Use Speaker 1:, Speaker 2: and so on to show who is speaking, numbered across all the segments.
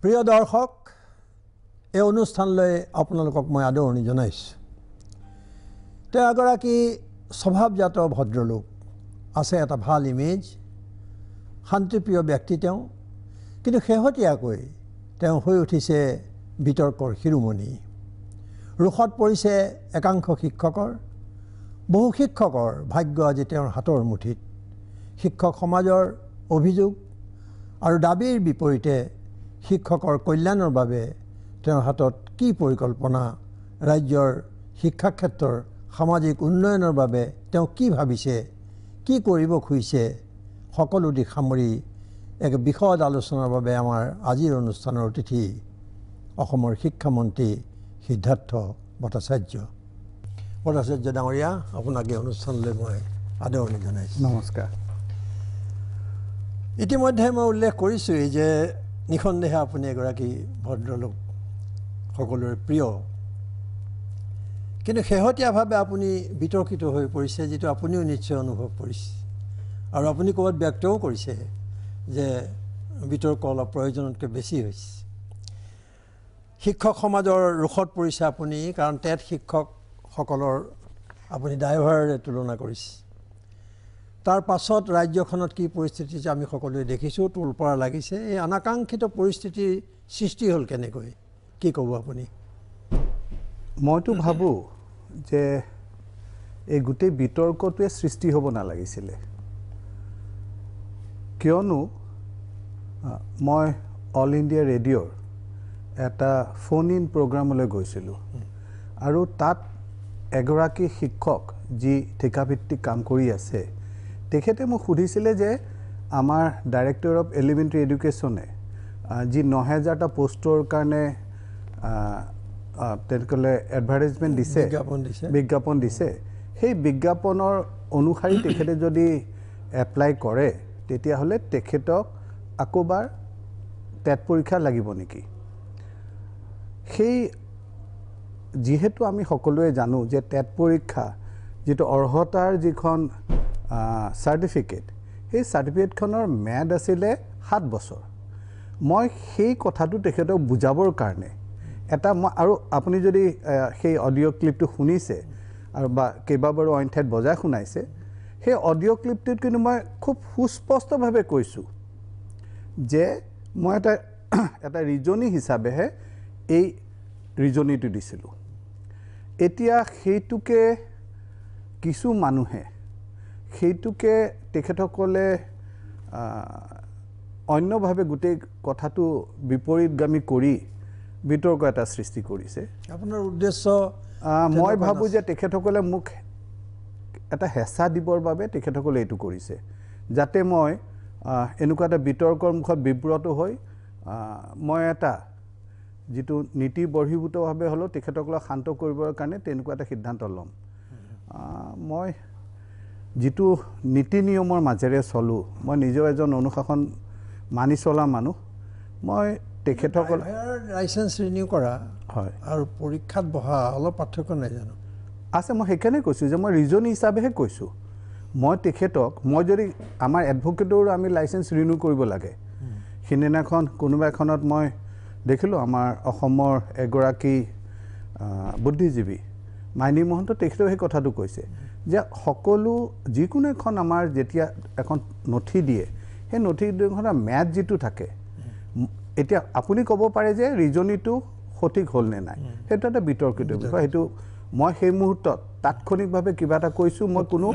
Speaker 1: প্ৰিয় দৰ্শক, এই অনুষ্ঠানলৈ আপোনালোকক মই আদৰণি জনাইছোঁ। তেওঁ এগৰাকী স্বভাৱজাত ভদ্ৰলোক, আছে এটা ভাল ইমেজ, শান্তিপ্ৰিয় ব্যক্তি তেওঁ। কিন্তু শেহতীয়াকৈ তেওঁ হৈ উঠিছে বিতৰ্কৰ শিৰোমণি। ৰোষত পৰিছে একাংশ শিক্ষকৰ। বহু শিক্ষকৰ ভাগ্য আজি তেওঁৰ হাতৰ মুঠিত। শিক্ষক সমাজৰ অভিযোগ আৰু দাবীৰ বিপৰীতে শিক্ষকৰ কল্যাণৰ বাবে তেওঁৰ হাতত কি পৰিকল্পনা, ৰাজ্যৰ শিক্ষা ক্ষেত্ৰৰ সামাজিক উন্নয়নৰ বাবে তেওঁ কি ভাবিছে, কি কৰিব খুজিছে, সকলো দিশ সামৰি এক বিশদ আলোচনাৰ বাবে আমাৰ আজিৰ অনুষ্ঠানৰ অতিথি অসমৰ শিক্ষামন্ত্ৰী সিদ্ধাৰ্থ ভট্টাচাৰ্য। ভট্টাচাৰ্য ডাঙৰীয়া, আপোনাক এই অনুষ্ঠানলৈ মই আদৰণি জনাইছোঁ।
Speaker 2: নমস্কাৰ।
Speaker 1: ইতিমধ্যে মই উল্লেখ কৰিছোঁৱেই যে নিঃসন্দেহে আপুনি এগৰাকী ভদ্ৰলোক, সকলোৰে প্ৰিয়। কিন্তু শেহতীয়াভাৱে আপুনি বিতৰ্কিত হৈ পৰিছে, যিটো আপুনিও নিশ্চয় অনুভৱ কৰিছে আৰু আপুনি ক'ৰবাত ব্যক্তও কৰিছে যে বিতৰ্ক অলপ প্ৰয়োজনতকৈ বেছি হৈছে। শিক্ষক সমাজৰ ৰোষত পৰিছে আপুনি, কাৰণ টেট শিক্ষকসকলৰ আপুনি ড্ৰাইভাৰেৰে তুলনা কৰিছে। তাৰ পাছত ৰাজ্যখনত কি পৰিস্থিতি আমি সকলোৱে দেখিছোঁ, তোলপৰা লাগিছে। এই অনাকাংক্ষিত পৰিস্থিতিৰ সৃষ্টি হ'ল কেনেকৈ, কি ক'ব আপুনি?
Speaker 2: মইতো ভাবোঁ যে এই গোটেই বিতৰ্কটোৱে সৃষ্টি হ'ব নালাগিছিলে। কিয়নো মই অল ইণ্ডিয়া ৰেডিঅ'ৰ এটা ফোন ইন প্ৰগ্ৰামলৈ গৈছিলোঁ আৰু তাত এগৰাকী শিক্ষক যি ঠিকাভিত্তিক কাম কৰি আছে, তেখেতে মোক সুধিছিলে যে আমাৰ ডাইৰেক্টৰ অফ এলিমেণ্টাৰী এডুকেশ্যনে যি ৯,০০০টা পোষ্টৰ কাৰণে তেওঁলোকে এডভাৰটাইজমেণ্ট দিছে, বিজ্ঞাপন দিছে, সেই বিজ্ঞাপনৰ অনুসৰি তেখেতে যদি এপ্লাই কৰে তেতিয়াহ'লে তেখেতক আকৌবাৰ টেট পৰীক্ষা লাগিব নেকি? সেই যিহেতু আমি সকলোৱে জানো যে টেট পৰীক্ষা যিটো অৰ্হতাৰ যিখন চাৰ্টিফিকেট, সেই চাৰ্টিফিকেটখনৰ ম্যাদ আছিলে 7 বছৰ। মই সেই কথাটো তেখেতক বুজাবৰ কাৰণে আৰু আপুনি যদি সেই অডিঅ' ক্লিপটো শুনিছে আৰু বা কেইবাবাৰো অইন ঠাইত বজাই শুনাইছে, সেই অডিঅ' ক্লিপটোত কিন্তু মই খুব সুস্পষ্টভাৱে কৈছোঁ যে মই এটা ৰিজনি হিচাপেহে এই ৰিজনিটো দিছিলোঁ। এতিয়া সেইটোকে কিছু মানুহে তেখেতসকলে অন্যভাৱে গোটেই কথাটো বিপৰীতগামী কৰি বিতৰ্ক এটা সৃষ্টি কৰিছে।
Speaker 1: আপোনাৰ উদ্দেশ্য?
Speaker 2: মই ভাবোঁ যে তেখেতসকলে মোক এটা হেঁচা দিবৰ বাবে তেখেতসকলে এইটো কৰিছে, যাতে মই এনেকুৱা এটা বিতৰ্কৰ মুখত বিব্ৰত হৈ মই এটা যিটো নীতি বৰ্হিভূতভাৱে হ'লেও তেখেতসকলক শান্ত কৰিবৰ কাৰণে তেনেকুৱা এটা সিদ্ধান্ত ল'ম। মই যিটো নীতি নিয়মৰ মাজেৰে চলোঁ, মই নিজেও এজন অনুশাসন মানি চলা মানুহ। মই তেখেতসকল
Speaker 1: লাইচেন্স ৰিনিউ কৰা
Speaker 2: হয়
Speaker 1: আৰু পৰীক্ষাত বহা অলপ পাৰ্থক্য নাই জানো?
Speaker 2: আছে। মই সেইকাৰণে কৈছোঁ যে মই ৰিজনি হিচাপেহে কৈছোঁ। মই তেখেতক, মই যদি আমাৰ এডভকেটৰো আমি লাইচেন্স ৰিনিউ কৰিব লাগে, সিদিনাখন কোনোবা এখনত মই দেখিলোঁ আমাৰ অসমৰ এগৰাকী বুদ্ধিজীৱী মাইনী মহন্ত, তেখেতেও সেই কথাটো কৈছে যে সকলো যিকোনো এখন আমাৰ যেতিয়া এখন নথি দিয়ে, সেই নথিখনৰ ম্যাদ যিটো থাকে, এতিয়া আপুনি ক'ব পাৰে যে ৰিজনিটো সঠিক হ'ল নে নাই, সেইটো এটা বিতৰ্কিত বিষয়। সেইটো মই সেই মুহূৰ্তত তাৎক্ষণিকভাৱে কিবা এটা কৈছোঁ। মই কোনো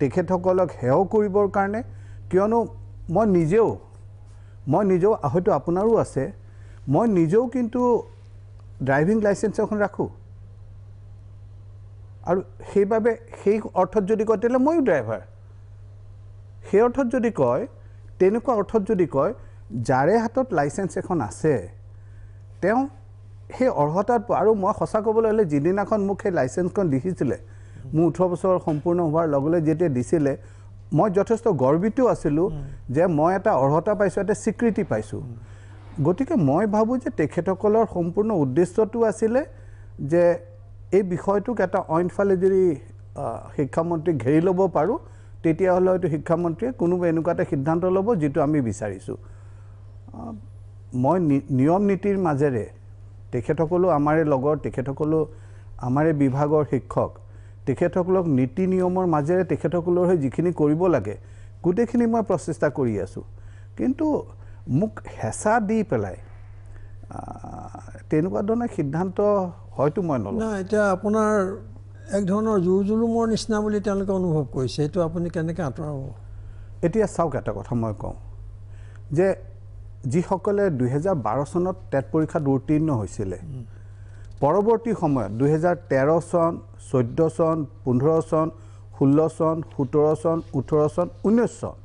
Speaker 2: তেখেতসকলক হেয় কৰিবৰ কাৰণে, কিয়নো মই নিজেও হয়তো আপোনাৰো আছে, মই নিজেও কিন্তু ড্ৰাইভিং লাইচেন্স এখন ৰাখোঁ আৰু সেইবাবে সেই অৰ্থত যদি কয় তেতিয়াহ'লে ময়ো ড্ৰাইভাৰ। সেই অৰ্থত যদি কয়, তেনেকুৱা অৰ্থত যদি কয়, যাৰে হাতত লাইচেন্স এখন আছে তেওঁ সেই অৰ্হতাত, আৰু মই সঁচা ক'বলৈ হ'লে যিদিনাখন মোক সেই লাইচেন্সখন দিছিলে, মোৰ 18 বছৰ সম্পূৰ্ণ হোৱাৰ লগে লগে যেতিয়া দিছিলে, মই যথেষ্ট গৰ্বিত আছিলোঁ যে মই এটা অৰ্হতা পাইছোঁ, এটা স্বীকৃতি পাইছোঁ। গতিকে মই ভাবোঁ যে তেখেতসকলৰ সম্পূৰ্ণ উদ্দেশ্যটো আছিলে যে এই বিষয়টোক এটা অইনফালে যদি শিক্ষামন্ত্ৰীক ঘেৰি ল'ব পাৰোঁ, তেতিয়াহ'লে হয়তো শিক্ষামন্ত্ৰীয়ে কোনোবা এনেকুৱা এটা সিদ্ধান্ত ল'ব যিটো আমি বিচাৰিছোঁ। মই নিয়ম নীতিৰ মাজেৰে তেখেতসকলো আমাৰে লগৰ তেখেতসকলো আমাৰে বিভাগৰ শিক্ষক তেখেতসকলক নীতি নিয়মৰ মাজেৰে তেখেতসকলৰ হৈ যিখিনি কৰিব লাগে গোটেইখিনি মই প্ৰচেষ্টা কৰি আছোঁ কিন্তু মোক হেঁচা দি পেলাই তেনেকুৱা ধৰণৰ সিদ্ধান্ত হয়তো মই নলওঁ
Speaker 1: না এতিয়া আপোনাৰ এক ধৰণৰ জোৰ জুলুমৰ নিচিনা বুলি তেওঁলোকে অনুভৱ কৰিছে এইটো আপুনি কেনেকৈ আঁতৰাব
Speaker 2: এতিয়া চাওক এটা কথা মই কওঁ যে যিসকলে 2012 চনত টেট পৰীক্ষাত উত্তীৰ্ণ হৈছিলে পৰৱৰ্তী সময়ত 2013 চন 14 চন 15 চন 16 চন 17 চন 18 চন 19 চন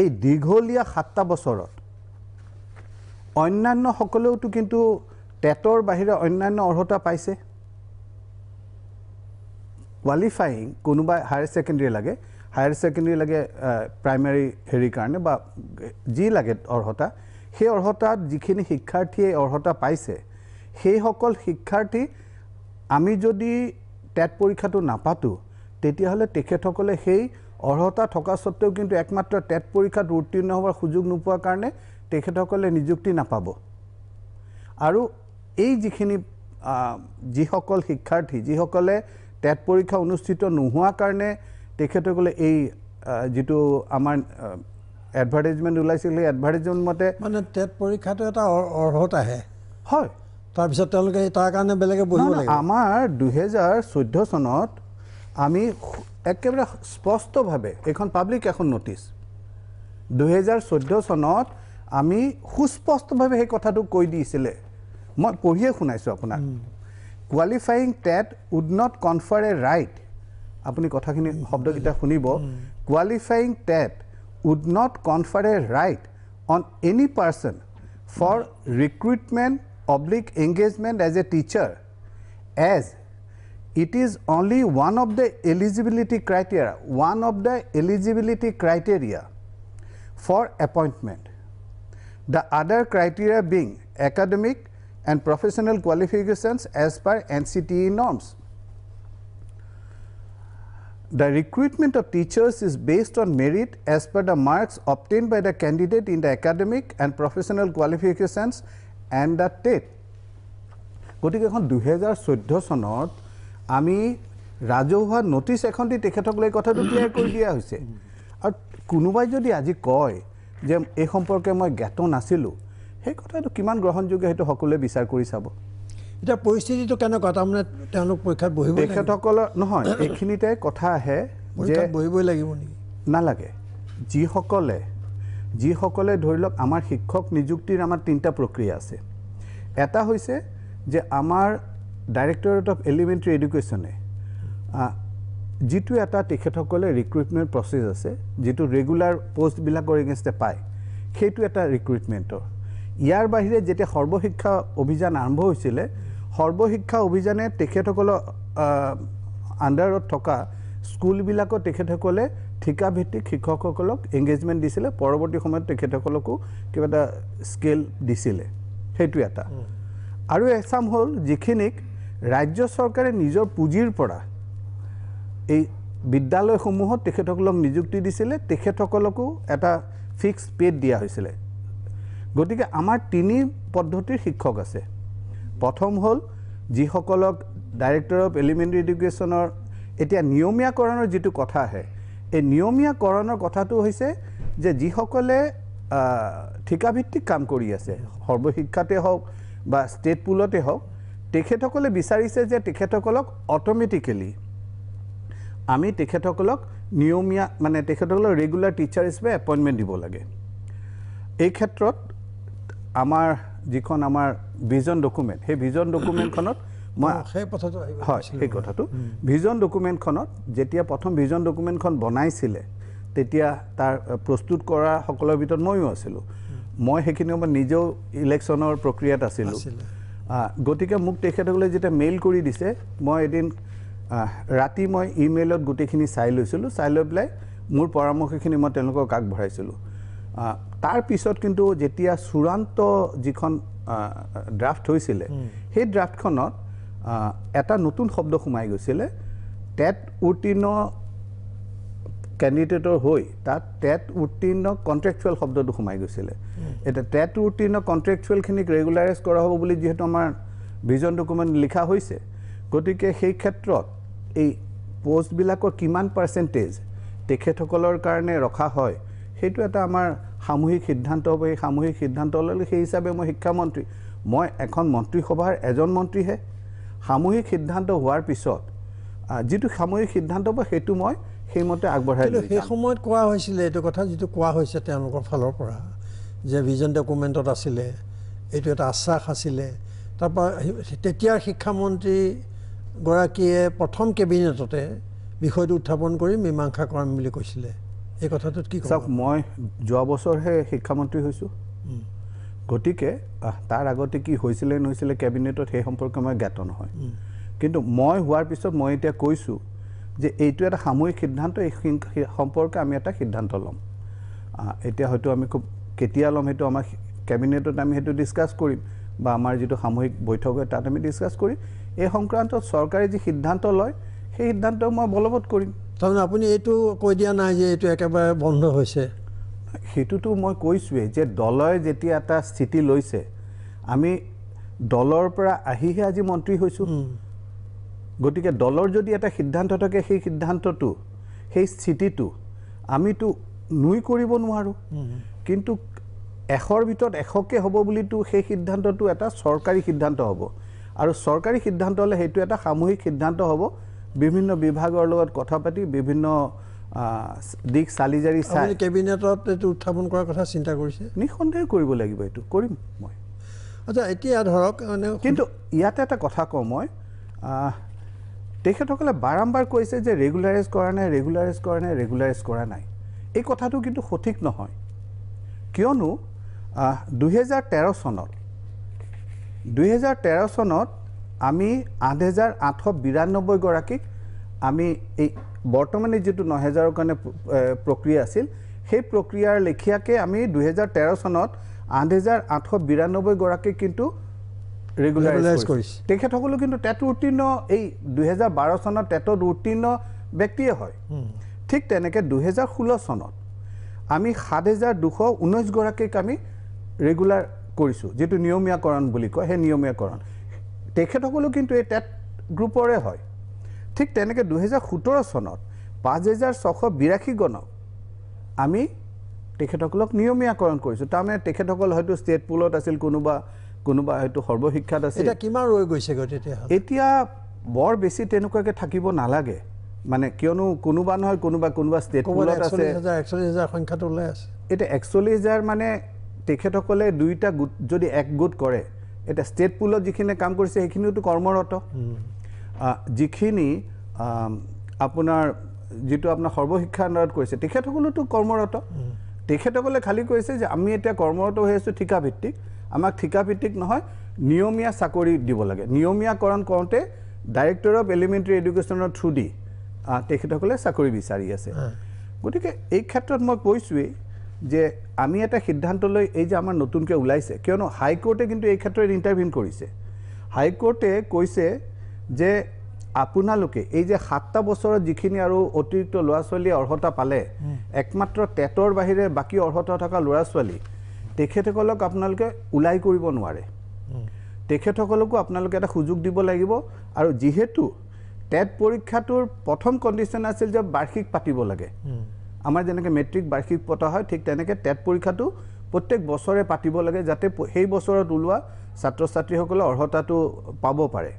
Speaker 2: এই দীঘলীয়া 7টা বছৰত অন্যান্য সকলেওতো কিন্তু টেটৰ বাহিৰে অন্যান্য অৰ্হতা পাইছে কোৱালিফাইং কোনোবাই হায়াৰ ছেকেণ্ডেৰী লাগে প্ৰাইমেৰী হেৰিৰ কাৰণে বা যি লাগে অৰ্হতা সেই অৰ্হতাত যিখিনি শিক্ষাৰ্থীয়ে অৰ্হতা পাইছে সেইসকল শিক্ষাৰ্থী আমি যদি টেট পৰীক্ষাটো নাপাতো তেতিয়াহ'লে তেখেতসকলে সেই অৰ্হতা থকা সত্ত্বেও কিন্তু একমাত্ৰ টেট পৰীক্ষাত উত্তীৰ্ণ হোৱাৰ সুযোগ নোপোৱাৰ কাৰণে তেখেতসকলে নিযুক্তি নাপাব আৰু এই যিখিনি যিসকল শিক্ষাৰ্থী যিসকলে টেট পৰীক্ষা অনুষ্ঠিত নোহোৱাৰ কাৰণে তেখেতসকলে এই যিটো আমাৰ এডভাৰটাইজমেণ্ট ওলাইছিল সেই এডভাৰটাইজমেণ্ট মতে
Speaker 1: মানে টেট পৰীক্ষাটো এটা অৰ্হতাহে
Speaker 2: হয়
Speaker 1: তাৰপিছত তেওঁলোকে তাৰ কাৰণে বেলেগে বহিব লাগিব
Speaker 2: আমাৰ 2014 চনত আমি একেবাৰে স্পষ্টভাৱে এখন পাব্লিক এখন নটিচ 2014 চনত আমি সুস্পষ্টভাৱে সেই কথাটো কৈ দিছিলে মই পঢ়িয়ে শুনাইছোঁ আপোনাক qualifying TET would not confer a right আপুনি কথাখিনি শব্দকেইটা শুনিব qualifying TET would not confer a right on any person for recruitment oblique engagement as a teacher as it is only one of the eligibility criteria for appointment the other criteria being academic and professional qualifications as per NCTE norms the recruitment of teachers is based on merit as per the marks obtained by the candidate in the academic and professional qualifications and the TET গতিকে এখন 2014 চনত আমি ৰাজহুৱা notice এখন দি তেখেতসকলে কথাটো clear কৰি দিয়া হৈছে আৰু কোনোবাই যদি আজি কয় যে এই সম্পৰ্কে মই জ্ঞাত নাছিলোঁ সেই কথাটো কিমান গ্ৰহণযোগ্য সেইটো সকলোৱে বিচাৰ কৰি চাব
Speaker 1: এতিয়া পৰিস্থিতিটো কেনেকুৱা তাৰমানে তেওঁলোক পৰীক্ষাত বহিব
Speaker 2: তেখেতসকলৰ নহয় এইখিনিতে কথা আহে যে
Speaker 1: বহিবই লাগিব নেকি
Speaker 2: নালাগে যিসকলে ধৰি লওক আমাৰ শিক্ষক নিযুক্তিৰ আমাৰ 3টা প্ৰক্ৰিয়া আছে এটা হৈছে যে আমাৰ ডাইৰেক্টৰেট অফ এলিমেণ্টাৰী এডুকেশ্যনে যিটো এটা তেখেতসকলে ৰিক্ৰুইটমেণ্ট প্ৰচেছ আছে যিটো ৰেগুলাৰ পোষ্টবিলাকৰ এগেইনষ্টে পায় সেইটো এটা ৰিক্ৰুইটমেণ্টৰ ইয়াৰ বাহিৰে যেতিয়া সৰ্বশিক্ষা অভিযান আৰম্ভ হৈছিলে সৰ্বশিক্ষা অভিযানে তেখেতসকলৰ আণ্ডাৰত থকা স্কুলবিলাকত তেখেতসকলে ঠিকাভিত্তিক শিক্ষকসকলক এংগেজমেণ্ট দিছিলে পৰৱৰ্তী সময়ত তেখেতসকলকো কিবা এটা স্কেল দিছিলে সেইটো এটা আৰু এছাম হ'ল যিখিনিক ৰাজ্য চৰকাৰে নিজৰ পুঁজিৰ পৰা এই বিদ্যালয়সমূহত তেখেতসকলক নিযুক্তি দিছিলে তেখেতসকলকো এটা ফিক্স পেড দিয়া হৈছিলে গতিকে আমাৰ 3 পদ্ধতিৰ শিক্ষক আছে প্ৰথম হ'ল যিসকলক ডাইৰেক্টৰ অফ এলিমেণ্টাৰী এডুকেশ্যনৰ এতিয়া নিয়মীয়াকৰণৰ যিটো কথা আহে এই নিয়মীয়াকৰণৰ কথাটো হৈছে যে যিসকলে ঠিকাভিত্তিক কাম কৰি আছে সৰ্বশিক্ষাতে হওক বা ষ্টেট পুলতে হওক তেখেতসকলে বিচাৰিছে যে তেখেতসকলক অট'মেটিকেলি আমি তেখেতসকলক নিয়মীয়া মানে তেখেতসকলক ৰেগুলাৰ টিচাৰ হিচাপে এপইণ্টমেণ্ট দিব লাগে এই ক্ষেত্ৰত আমাৰ যিখন আমাৰ ভিজন ডকুমেণ্ট সেই ভিজন ডকুমেণ্টখনত মই
Speaker 1: সেই কথাটো
Speaker 2: হয় সেই কথাটো ভিজন ডকুমেণ্টখনত যেতিয়া প্ৰথম ভিজন ডকুমেণ্টখন বনাইছিলে তেতিয়া তাৰ প্ৰস্তুত কৰা সকলৰ ভিতৰত ময়ো আছিলোঁ মই সেইখিনি সময়ত নিজেও ইলেকশ্যনৰ প্ৰক্ৰিয়াত আছিলোঁ গতিকে মোক তেখেতসকলে যেতিয়া মেইল কৰি দিছে মই এদিন ৰাতি মই ইমেইলত গোটেইখিনি চাই লৈছিলোঁ চাই লৈ পেলাই মোৰ পৰামৰ্শখিনি মই তেওঁলোকক আগবঢ়াইছিলোঁ তাৰ পিছত কিন্তু যেতিয়া চূড়ান্ত যিখন ড্ৰাফ্ট হৈছিলে সেই ড্ৰাফ্টখনত এটা নতুন শব্দ সোমাই গৈছিলে টেট উত্তীৰ্ণ কেণ্ডিডেটৰ হৈ তাত টেট উত্তীৰ্ণ কণ্ট্ৰেকচুৱেল শব্দটো সোমাই গৈছিলে এটা টেট উত্তীৰ্ণ কণ্ট্ৰেকচুৱেলখিনিক ৰেগুলাৰাইজ কৰা হ'ব বুলি যিহেতু আমাৰ ভিজন ডকুমেণ্ট লিখা হৈছে গতিকে সেই ক্ষেত্ৰত এই পোষ্টবিলাকৰ কিমান পাৰ্চেণ্টেজ তেখেতসকলৰ কাৰণে ৰখা হয় সেইটো এটা আমাৰ সামূহিক সিদ্ধান্ত হ'ব এই সামূহিক সিদ্ধান্ত ল'লে সেই হিচাপে মই শিক্ষামন্ত্ৰী মই এখন মন্ত্ৰীসভাৰ এজন মন্ত্ৰীহে সামূহিক সিদ্ধান্ত হোৱাৰ পিছত যিটো সামূহিক সিদ্ধান্ত হ'ব সেইটো মই সেইমতে আগবঢ়াই লৈ
Speaker 1: সেই সময়ত কোৱা হৈছিলে এইটো কথা যিটো কোৱা হৈছে তেওঁলোকৰ ফালৰ পৰা যে ভিজন ডকুমেণ্টত আছিলে এইটো এটা আশ্বাস আছিলে তাৰপৰা তেতিয়াৰ শিক্ষামন্ত্ৰীগৰাকীয়ে প্ৰথম কেবিনেটতে বিষয়টো উত্থাপন কৰি মীমাংসা কৰাম বুলি কৈছিলে এই কথাটোত কি
Speaker 2: চাওক মই যোৱা বছৰহে শিক্ষামন্ত্ৰী হৈছোঁ গতিকে তাৰ আগতে কি হৈছিলে নহৈছিলে কেবিনেটত সেই সম্পৰ্কে মই জ্ঞাত নহয় কিন্তু মই হোৱাৰ পিছত মই এতিয়া কৈছোঁ যে এইটো এটা সামূহিক সিদ্ধান্ত এই সম্পৰ্কে আমি এটা সিদ্ধান্ত ল'ম এতিয়া হয়তো আমি খুব কেতিয়া ল'ম সেইটো আমাৰ কেবিনেটত আমি সেইটো ডিছকাছ কৰিম বা আমাৰ যিটো সামূহিক বৈঠক হয় তাত আমি ডিছকাছ কৰিম এই সংক্ৰান্তত চৰকাৰে যি সিদ্ধান্ত লয় সেই সিদ্ধান্ত মই বলবৎ কৰিম
Speaker 1: তাৰমানে আপুনি এইটো কৈ দিয়া নাই যে এইটো একেবাৰে বন্ধ হৈছে
Speaker 2: সেইটোতো মই কৈছোঁৱেই যে দলে যেতিয়া এটা স্থিতি লৈছে আমি দলৰ পৰা আহিহে আজি মন্ত্ৰী হৈছোঁ গতিকে দলৰ যদি এটা সিদ্ধান্ত থাকে সেই সিদ্ধান্তটো সেই স্থিতিটো আমিতো নুই কৰিব নোৱাৰোঁ কিন্তু 100ৰ ভিতৰত 100কে হ'ব বুলিতো সেই সিদ্ধান্তটো এটা চৰকাৰী সিদ্ধান্ত হ'ব আৰু চৰকাৰী সিদ্ধান্ত হ'লে সেইটো এটা সামূহিক সিদ্ধান্ত হ'ব বিভিন্ন বিভাগৰ লগত কথা পাতি বিভিন্ন দিশ চালি জাৰি চাই
Speaker 1: কেবিনেটত এইটো উত্থাপন কৰাৰ কথা চিন্তা কৰিছে
Speaker 2: নিঃসন্দেহে কৰিব লাগিব এইটো কৰিম মই
Speaker 1: আচ্ছা এতিয়া ধৰক মানে
Speaker 2: কিন্তু ইয়াতে এটা কথা কওঁ মই তেখেতসকলে বাৰম্বাৰ কৈছে যে ৰেগুলাৰাইজ কৰা নাই ৰেগুলাৰাইজ কৰা নাই ৰেগুলাৰাইজ কৰা নাই এই কথাটো কিন্তু সঠিক নহয় কিয়নো 2013 চনত আমি 8,892 গৰাকীক আমি এই বৰ্তমানে যিটো 9,000ৰ কাৰণে প্ৰক্ৰিয়া আছিল সেই প্ৰক্ৰিয়াৰ লেখীয়াকৈ আমি 2013 চনত 8,892 গৰাকীক কিন্তু ৰেগুলাৰাইজ কৰিছে তেখেতসকলো কিন্তু টেট উত্তীৰ্ণ এই 2012 চনত টেটত উত্তীৰ্ণ ব্যক্তিয়ে হয় ঠিক তেনেকৈ 2016 চনত আমি 7,219 গৰাকীক আমি ৰেগুলাৰ কৰিছোঁ যিটো নিয়মীয়াকৰণ বুলি কয় সেই নিয়মীয়াকৰণ তেখেতসকলো কিন্তু এই টেট গ্ৰুপৰে হয় ঠিক তেনেকৈ 2017 চনত 5,682 গণক আমি তেখেতসকলক নিয়মীয়াকৰণ কৰিছোঁ তাৰমানে তেখেতসকল হয়তো ষ্টেট পুলত আছিল কোনোবা হয়তো সৰ্বশিক্ষাত আছিল
Speaker 1: এতিয়া কিমান ৰৈ গৈছেগৈ তেতিয়াহ'লে
Speaker 2: এতিয়া বৰ বেছি তেনেকুৱাকৈ থাকিব নালাগে মানে কিয়নো কোনোবা নহয় কোনোবা ষ্টেট পুলত আছে
Speaker 1: 41,000 সংখ্যাটো ওলাই আছে
Speaker 2: এতিয়া 41,000 মানে তেখেতসকলে দুইটা গোট যদি এক গোট কৰে এটা ষ্টেট পুলত যিখিনি কাম কৰিছে সেইখিনিওতো কৰ্মৰত যিখিনি আপোনাৰ যিটো আপোনাৰ সৰ্বশিক্ষা আন্দোলনত কৰিছে তেখেতসকলেতো কৰ্মৰত তেখেতসকলে খালি কৈছে যে আমি এতিয়া কৰ্মৰত হৈ আছোঁ ঠিকাভিত্তিক আমাক ঠিকাভিত্তিক নহয় নিয়মীয়া চাকৰি দিব লাগে নিয়মীয়াকৰণ কৰোঁতে ডাইৰেক্টৰ অফ এলিমেণ্টাৰী এডুকেশ্যনৰ থ্ৰু দি তেখেতসকলে চাকৰি বিচাৰি আছে গতিকে এই ক্ষেত্ৰত মই কৈছোঁৱেই যে আমি এটা সিদ্ধান্ত লৈ এই যে আমাৰ নতুনকৈ ওলাইছে কিয়নো হাইকোৰ্টে কিন্তু এই ক্ষেত্ৰত ইণ্টাৰভিন কৰিছে হাইকোৰ্টে কৈছে যে আপোনালোকে এই যে 7টা বছৰত যিখিনি আৰু অতিৰিক্ত ল'ৰা ছোৱালীয়ে অৰ্হতা পালে একমাত্ৰ টেটৰ বাহিৰে বাকী অৰ্হতা থকা ল'ৰা ছোৱালী তেখেতসকলক আপোনালোকে ওলাই কৰিব নোৱাৰে তেখেতসকলকো আপোনালোকে এটা সুযোগ দিব লাগিব আৰু যিহেতু টেট পৰীক্ষাটোৰ প্ৰথম কণ্ডিশ্যন আছিল যে বাৰ্ষিক পাতিব লাগে আমাৰ যেনেকৈ মেট্ৰিক বাৰ্ষিক পতা হয় ঠিক তেনেকৈ টেট পৰীক্ষাটো প্ৰত্যেক বছৰে পাতিব লাগে যাতে সেই বছৰত ওলোৱা ছাত্ৰ ছাত্ৰীসকলে অৰ্হতাটো পাব পাৰে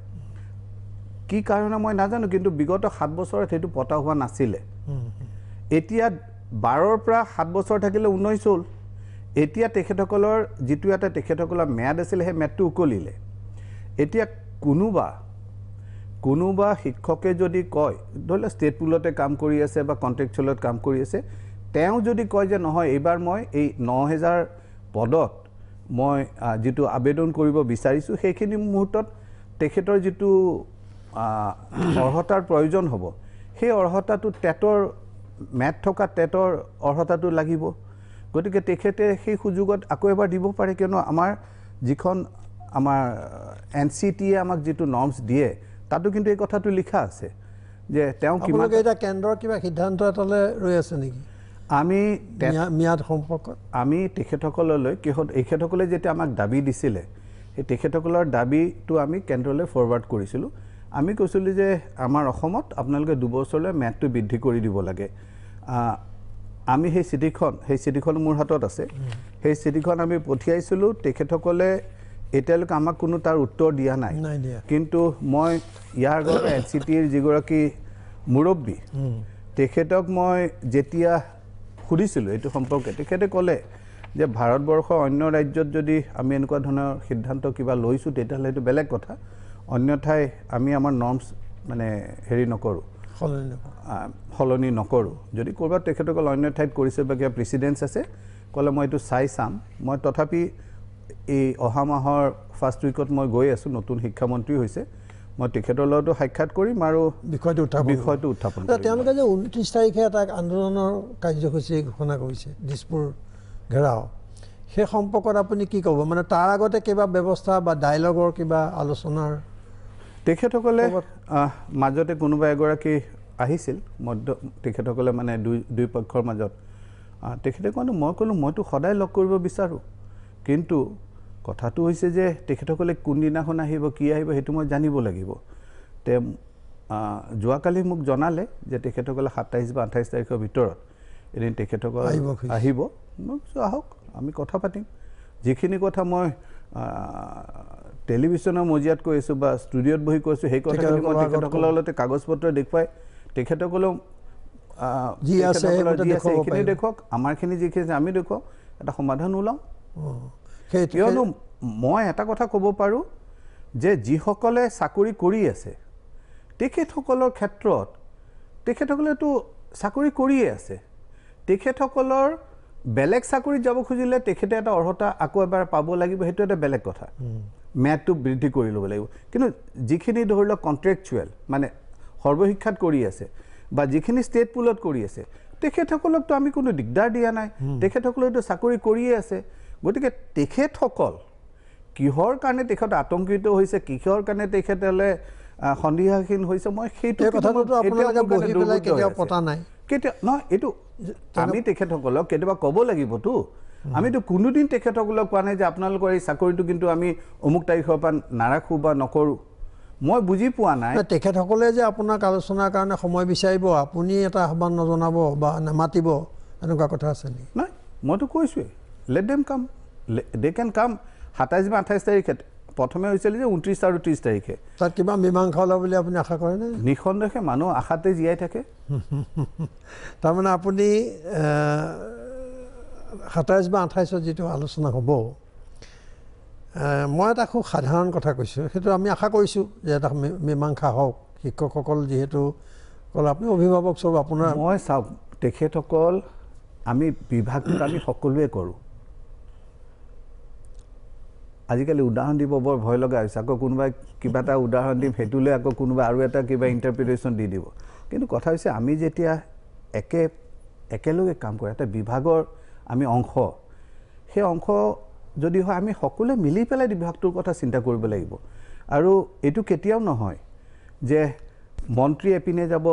Speaker 2: কি কাৰণে মই নাজানো কিন্তু বিগত 7 বছৰত সেইটো পতা হোৱা নাছিলে এতিয়া 12ৰ পৰা 7 বছৰ থাকিলে 19 হ'ল এতিয়া তেখেতসকলৰ যিটো এটা তেখেতসকলৰ ম্যাদ আছিলে সেই ম্যাদটো উকলিলে এতিয়া কোনোবা শিক্ষকে যদি কয় ধৰি লওক ষ্টেট পুলতে কাম কৰি আছে বা কণ্ট্ৰেকচুৱেলত কাম কৰি আছে তেওঁ যদি কয় যে নহয় এইবাৰ মই এই 9,000 পদত মই যিটো আবেদন কৰিব বিচাৰিছোঁ সেইখিনি মুহূৰ্তত তেখেতৰ যিটো অৰ্হতাৰ প্ৰয়োজন হ'ব সেই অৰ্হতাটো টেটৰ ম্যাদ থকা টেটৰ অৰ্হতাটো লাগিব গতিকে তেখেতে সেই সুযোগত আকৌ এবাৰ দিব পাৰে কিয়নো আমাৰ যিখন আমাৰ NCTয়ে আমাক যিটো নৰ্মছ দিয়ে তাতো কিন্তু এই কথাটো লিখা আছে যে তেওঁ কিমান
Speaker 1: এটা কেন্দ্ৰৰ কিবা সিদ্ধান্ত এটালৈ ৰৈ আছে নেকি
Speaker 2: আমি
Speaker 1: ম্যাদ সম্পৰ্কত
Speaker 2: আমি তেখেতসকললৈ এখেতসকলে যেতিয়া আমাক দাবী দিছিলে সেই তেখেতসকলৰ দাবীটো আমি কেন্দ্ৰলৈ ফৰৱাৰ্ড কৰিছিলোঁ আমি কৈছিলোঁ যে আমাৰ অসমত আপোনালোকে 2 বছৰলৈ ম্যাদটো বৃদ্ধি কৰি দিব লাগে আমি সেই চিঠিখন মোৰ হাতত আছে সেই চিঠিখন আমি পঠিয়াইছিলোঁ তেখেতসকলে এতিয়ালৈকে আমাক কোনো তাৰ উত্তৰ দিয়া নাই কিন্তু মই ইয়াৰ আগতে এনচিটিৰ যিগৰাকী মুৰব্বী তেখেতক মই যেতিয়া সুধিছিলোঁ এইটো সম্পৰ্কে তেখেতে ক'লে যে ভাৰতবৰ্ষৰ অন্য ৰাজ্যত যদি আমি এনেকুৱা ধৰণৰ সিদ্ধান্ত কিবা লৈছোঁ তেতিয়াহ'লে এইটো বেলেগ কথা অন্যথাই আমি আমাৰ নৰ্মছ মানে হেৰি নকৰোঁ সলনি নকৰোঁ যদি ক'ৰবাত তেখেতসকল অন্য ঠাইত কৰিছে বা কিবা প্ৰেচিডেন্স আছে ক'লে মই এইটো চাম মই তথাপি এই অহা মাহৰ ফাৰ্ষ্ট উইকত মই গৈ আছোঁ নতুন শিক্ষামন্ত্ৰী হৈছে মই তেখেতৰ লগতো সাক্ষাৎ কৰিম আৰু বিষয়টো উত্থাপন কৰিম
Speaker 1: তেওঁলোকে যে 29 তাৰিখে এটা আন্দোলনৰ কাৰ্যসূচী ঘোষণা কৰিছে দিছপুৰ ঘেৰাও সেই সম্পৰ্কত আপুনি কি ক'ব মানে তাৰ আগতে কিবা ব্যৱস্থা বা ডায়লগৰ কিবা আলোচনাৰ
Speaker 2: তেখেতসকলে মাজতে কোনোবা এগৰাকী আহিছিল তেখেতসকলে মানে দুই পক্ষৰ মাজত তেখেতে মই ক'লোঁ মইতো সদায় লগ কৰিব বিচাৰোঁ কিন্তু কথাটো হৈছে যে তেখেতসকলে কোনদিনাখন আহিব কি আহিব সেইটো মই জানিব লাগিব তে যোৱাকালি মোক জনালে যে তেখেতসকলে 27 বা 28 তাৰিখৰ ভিতৰত এদিন তেখেতসকল আহিব মই আহক আমি কথা পাতিম যিখিনি কথা মই টেলিভিছনৰ মজিয়াত কৈ আছোঁ বা ষ্টুডিঅ'ত বহি কৈছোঁ সেই কথাখিনি মই তেখেতসকলৰ লগতে কাগজ পত্ৰ দেখুৱাই তেখেতসকলেও যি আছে সেইখিনি দেখুৱাওক আমাৰখিনি যিখিনি আমি দেখুৱাওঁ এটা সমাধান ওলাওঁ কিয়নো মই এটা কথা ক'ব পাৰোঁ যে যিসকলে চাকৰি কৰি আছে তেখেতসকলৰ ক্ষেত্ৰত তেখেতসকলেতো চাকৰি কৰিয়ে আছে তেখেতসকলৰ বেলেগ চাকৰিত যাব খুজিলে তেখেতে এটা অৰ্হতা আকৌ এবাৰ পাব লাগিব সেইটো এটা বেলেগ কথা ম্যাদটো বৃদ্ধি কৰি ল'ব লাগিব কিন্তু যিখিনি ধৰি লওক কণ্ট্ৰেকচুৱেল মানে সৰ্বশিক্ষাত কৰি আছে বা যিখিনি ষ্টেট পুলত কৰি আছে তেখেতসকলকতো আমি কোনো দিগদাৰ দিয়া নাই তেখেতসকলেতো চাকৰি কৰিয়ে আছে গতিকে তেখেতসকল কিহৰ কাৰণে তেখেত আতংকিত হৈছে কিহৰ কাৰণে তেখেতলে সন্দেহাহীন হৈছে মই সেইটো কথাটো আপোনালোকে বহি পেলাই কেতিয়াও পতা নাই কেতিয়া নহয় এইটো আমি তেখেতসকলক কেতিয়াবা ক'ব লাগিবতো আমিতো কোনোদিন তেখেতসকলক কোৱা নাই যে আপোনালোকৰ এই চাকৰিটো কিন্তু আমি অমুক তাৰিখৰ পৰা নাৰাখোঁ বা নকৰোঁ মই বুজি পোৱা নাই
Speaker 1: তেখেতসকলে যে আপোনাক আলোচনাৰ কাৰণে সময় বিচাৰিব আপুনি এটা আহ্বান নজনাব বা নামাতিব এনেকুৱা কথা আছে নেকি
Speaker 2: নাই মইতো কৈছোঁৱেই লেট দেম কাম দে কেন কাম 27 বা 28 তাৰিখে প্ৰথমে হৈছিল যে 29 আৰু 30 তাৰিখে
Speaker 1: তাত কিবা মীমাংসা ওলাব বুলি আপুনি আশা কৰে নে
Speaker 2: নিঃসন্দেহে মানুহ আশাতে জীয়াই থাকে
Speaker 1: তাৰমানে আপুনি 27 বা 28 যিটো আলোচনা হ'ব মই এটা খুব সাধাৰণ কথা কৈছোঁ সেইটো আমি আশা কৰিছোঁ যে এটা মীমাংসা হওক শিক্ষকসকল যিহেতু ক'লে আপুনি অভিভাৱক চব আপোনাৰ
Speaker 2: মই চাওক তেখেতসকল আমি বিভাগটোত আমি সকলোৱে কৰোঁ আজিকালি উদাহৰণ দিব বৰ ভয় লগা হৈছে আকৌ কোনোবাই কিবা এটা উদাহৰণ দিম সেইটোলৈ আকৌ কোনোবাই আৰু এটা কিবা ইণ্টাৰপ্ৰিটেশ্যন দি দিব কিন্তু কথা হৈছে আমি যেতিয়া একেলগে কাম কৰোঁ এটা বিভাগৰ আমি অংশ সেই অংশ যদি হয় আমি সকলোৱে মিলি পেলাই বিভাগটোৰ কথা চিন্তা কৰিব লাগিব আৰু এইটো কেতিয়াও নহয় যে মন্ত্ৰী এপিনে যাব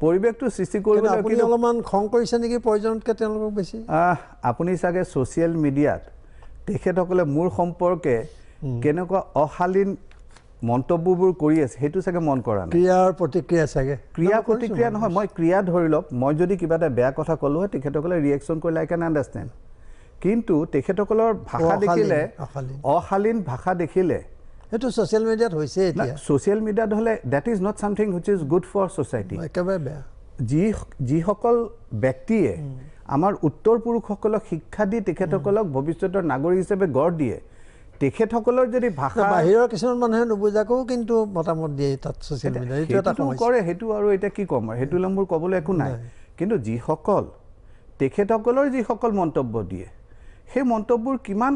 Speaker 2: পৰিৱেশটো সৃষ্টি কৰিবলৈ
Speaker 1: অলপমান খং কৰিছে নেকি প্ৰয়োজনতকৈ তেওঁলোকক বেছি
Speaker 2: আপুনি চাগে ছ'চিয়েল মিডিয়াত তেখেতসকলে মোৰ সম্পৰ্কে কেনেকুৱা অশালীন মন্তব্যবোৰ কৰি আছে সেইটো চাগে মন কৰা নাই
Speaker 1: ক্ৰিয়াৰ প্ৰতিক্ৰিয়া চাগে
Speaker 2: ক্ৰিয়া প্ৰতিক্ৰিয়া নহয় মই ক্ৰিয়া ধৰি লওক মই যদি কিবা এটা বেয়া কথা ক'লোঁ হয় তেখেতসকলে ৰিয়েকশ্যন কৰিলে আই কেন আণ্ডাৰষ্টেণ্ড কিন্তু তেখেতসকলৰ ভাষা দেখিলে অশালীন ভাষা দেখিলে
Speaker 1: সেইটো ছ'চিয়েল মিডিয়াত হৈছে এতিয়া
Speaker 2: ছ'চিয়েল মিডিয়াত হ'লে that is not something which is good for society
Speaker 1: একেবাৰে বেয়া
Speaker 2: যিসকল ব্যক্তিয়ে আমাৰ উত্তৰ পুৰুষসকলক শিক্ষা দি তেখেতসকলক ভৱিষ্যতৰ নাগৰিক হিচাপে গঢ় দিয়ে তেখেতসকলৰ যদি ভাষা
Speaker 1: বাহিৰৰ কিছুমান মানুহে নুবুজাকৈও কিন্তু মতামত দিয়ে তাত ছ'চিয়েল মিডিয়াত এইটো এটা
Speaker 2: কৰে সেইটো আৰু এতিয়া কি ক'ম আৰু সেইটোলৈ মোৰ ক'বলৈ একো নাই কিন্তু তেখেতসকলৰ যিসকল মন্তব্য দিয়ে সেই মন্তব্যবোৰ কিমান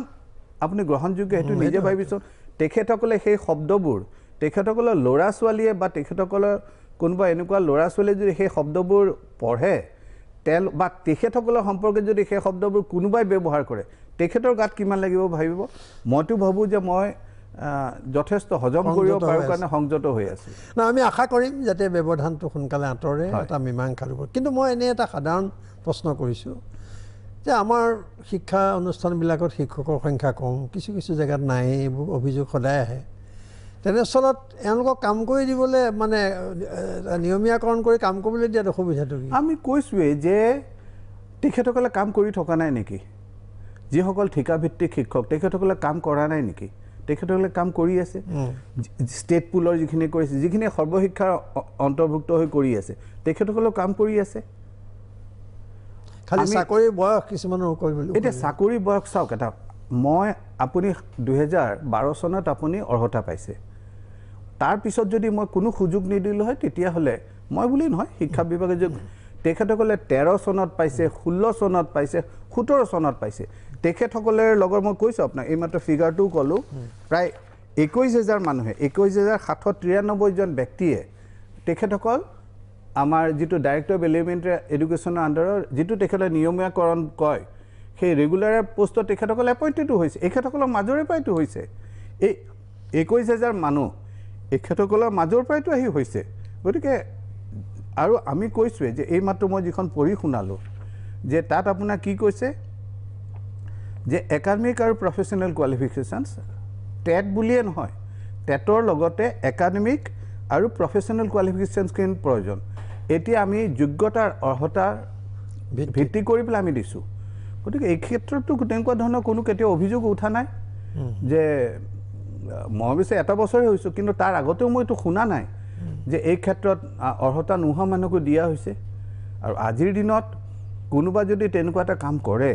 Speaker 2: আপুনি গ্ৰহণযোগ্য সেইটো নিজে ভাবিছোঁ তেখেতসকলে সেই শব্দবোৰ তেখেতসকলৰ ল'ৰা ছোৱালীয়ে বা তেখেতসকলৰ কোনোবা এনেকুৱা ল'ৰা ছোৱালীয়ে যদি সেই শব্দবোৰ পঢ়ে বা তেখেতসকলৰ সম্পৰ্কে যদি সেই শব্দবোৰ কোনোবাই ব্যৱহাৰ কৰে তেখেতৰ গাত কিমান লাগিব ভাবিব মইতো ভাবোঁ যে মই যথেষ্ট হজম কৰিব পাৰোঁ কাৰণে সংযত হৈ আছে
Speaker 1: না আমি আশা কৰিম যাতে ব্যৱধানটো সোনকালে আঁতৰে এটা মীমাংসা ৰূপত কিন্তু মই এনে এটা সাধাৰণ প্ৰশ্ন কৰিছোঁ যে আমাৰ শিক্ষা অনুষ্ঠানবিলাকত শিক্ষকৰ সংখ্যা কম কিছু কিছু জেগাত নাই এইবোৰ অভিযোগ সদায় আহে তেনেস্থলত এওঁলোকক কাম কৰি দিবলৈ মানে নিয়মীয়াকৰণ কৰি কাম কৰিবলৈ দিয়াত অসুবিধাটো কি
Speaker 2: আমি কৈছোঁৱেই যে তেখেতসকলে কাম কৰি থকা নাই নেকি যিসকল ঠিকাভিত্তিক শিক্ষক তেখেতসকলে কাম কৰা নাই নেকি তেখেতসকলে কাম কৰি আছে ষ্টেট পুলৰ যিখিনি কৰিছে যিখিনি সৰ্বশিক্ষাৰ অন্তৰ্ভুক্ত হৈ কৰি আছে তেখেতসকলেও কাম কৰি আছে
Speaker 1: খালি চাকৰি বয়স কিছুমানৰ কৰিবলৈ
Speaker 2: এতিয়া চাকৰি বয়স চাওক এটা মই আপুনি 2012 চনত আপুনি অৰ্হতা পাইছে তাৰপিছত যদি মই কোনো সুযোগ নিদিলোঁ হয় তেতিয়াহ'লে মই বুলি নহয় শিক্ষা বিভাগে যে তেখেতসকলে 13 চনত পাইছে 16 চনত পাইছে 17 চনত পাইছে তেখেতসকলৰ লগৰ মই কৈছোঁ আপোনাক এইমাত্ৰ ফিগাৰটোও ক'লোঁ প্ৰায় 21,000 মানুহে 21,793 জন ব্যক্তিয়ে তেখেতসকল আমাৰ যিটো ডাইৰেক্টৰ অফ এলিমেণ্টাৰী এডুকেশ্যনৰ আণ্ডাৰৰ যিটো তেখেতে নিয়মীয়াকৰণ কয় সেই ৰেগুলাৰ পোষ্টত তেখেতসকল এপইণ্টেডো হৈছে এখেতসকলৰ মাজৰে পৰাইতো হৈছে এই 21,000 মানুহ এখেতসকলৰ মাজৰ পৰাইতো আহি হৈছে গতিকে আৰু আমি কৈছোঁৱে যে এইমাত্ৰ মই যিখন পঢ়ি শুনালোঁ যে তাত আপোনাৰ কি কৈছে যে একাডেমিক আৰু প্ৰফেশ্যনেল কোৱালিফিকেশ্যনছ টেট বুলিয়ে নহয় টেটৰ লগতে একাডেমিক আৰু প্ৰফেশ্যনেল কোৱালিফিকেশ্যনছখিনি প্ৰয়োজন এতিয়া আমি যোগ্যতাৰ অৰ্হতাৰ ভিত্তি কৰি পেলাই আমি দিছোঁ গতিকে এই ক্ষেত্ৰতো তেনেকুৱা ধৰণৰ কোনো কেতিয়াও অভিযোগ উঠা নাই যে মই অৱশ্যে এটা বছৰে হৈছোঁ কিন্তু তাৰ আগতেও মই এইটো শুনা নাই যে এই ক্ষেত্ৰত অৰ্হতা নোহোৱা মানুহকো দিয়া হৈছে আৰু আজিৰ দিনত কোনোবা যদি তেনেকুৱা এটা কাম কৰে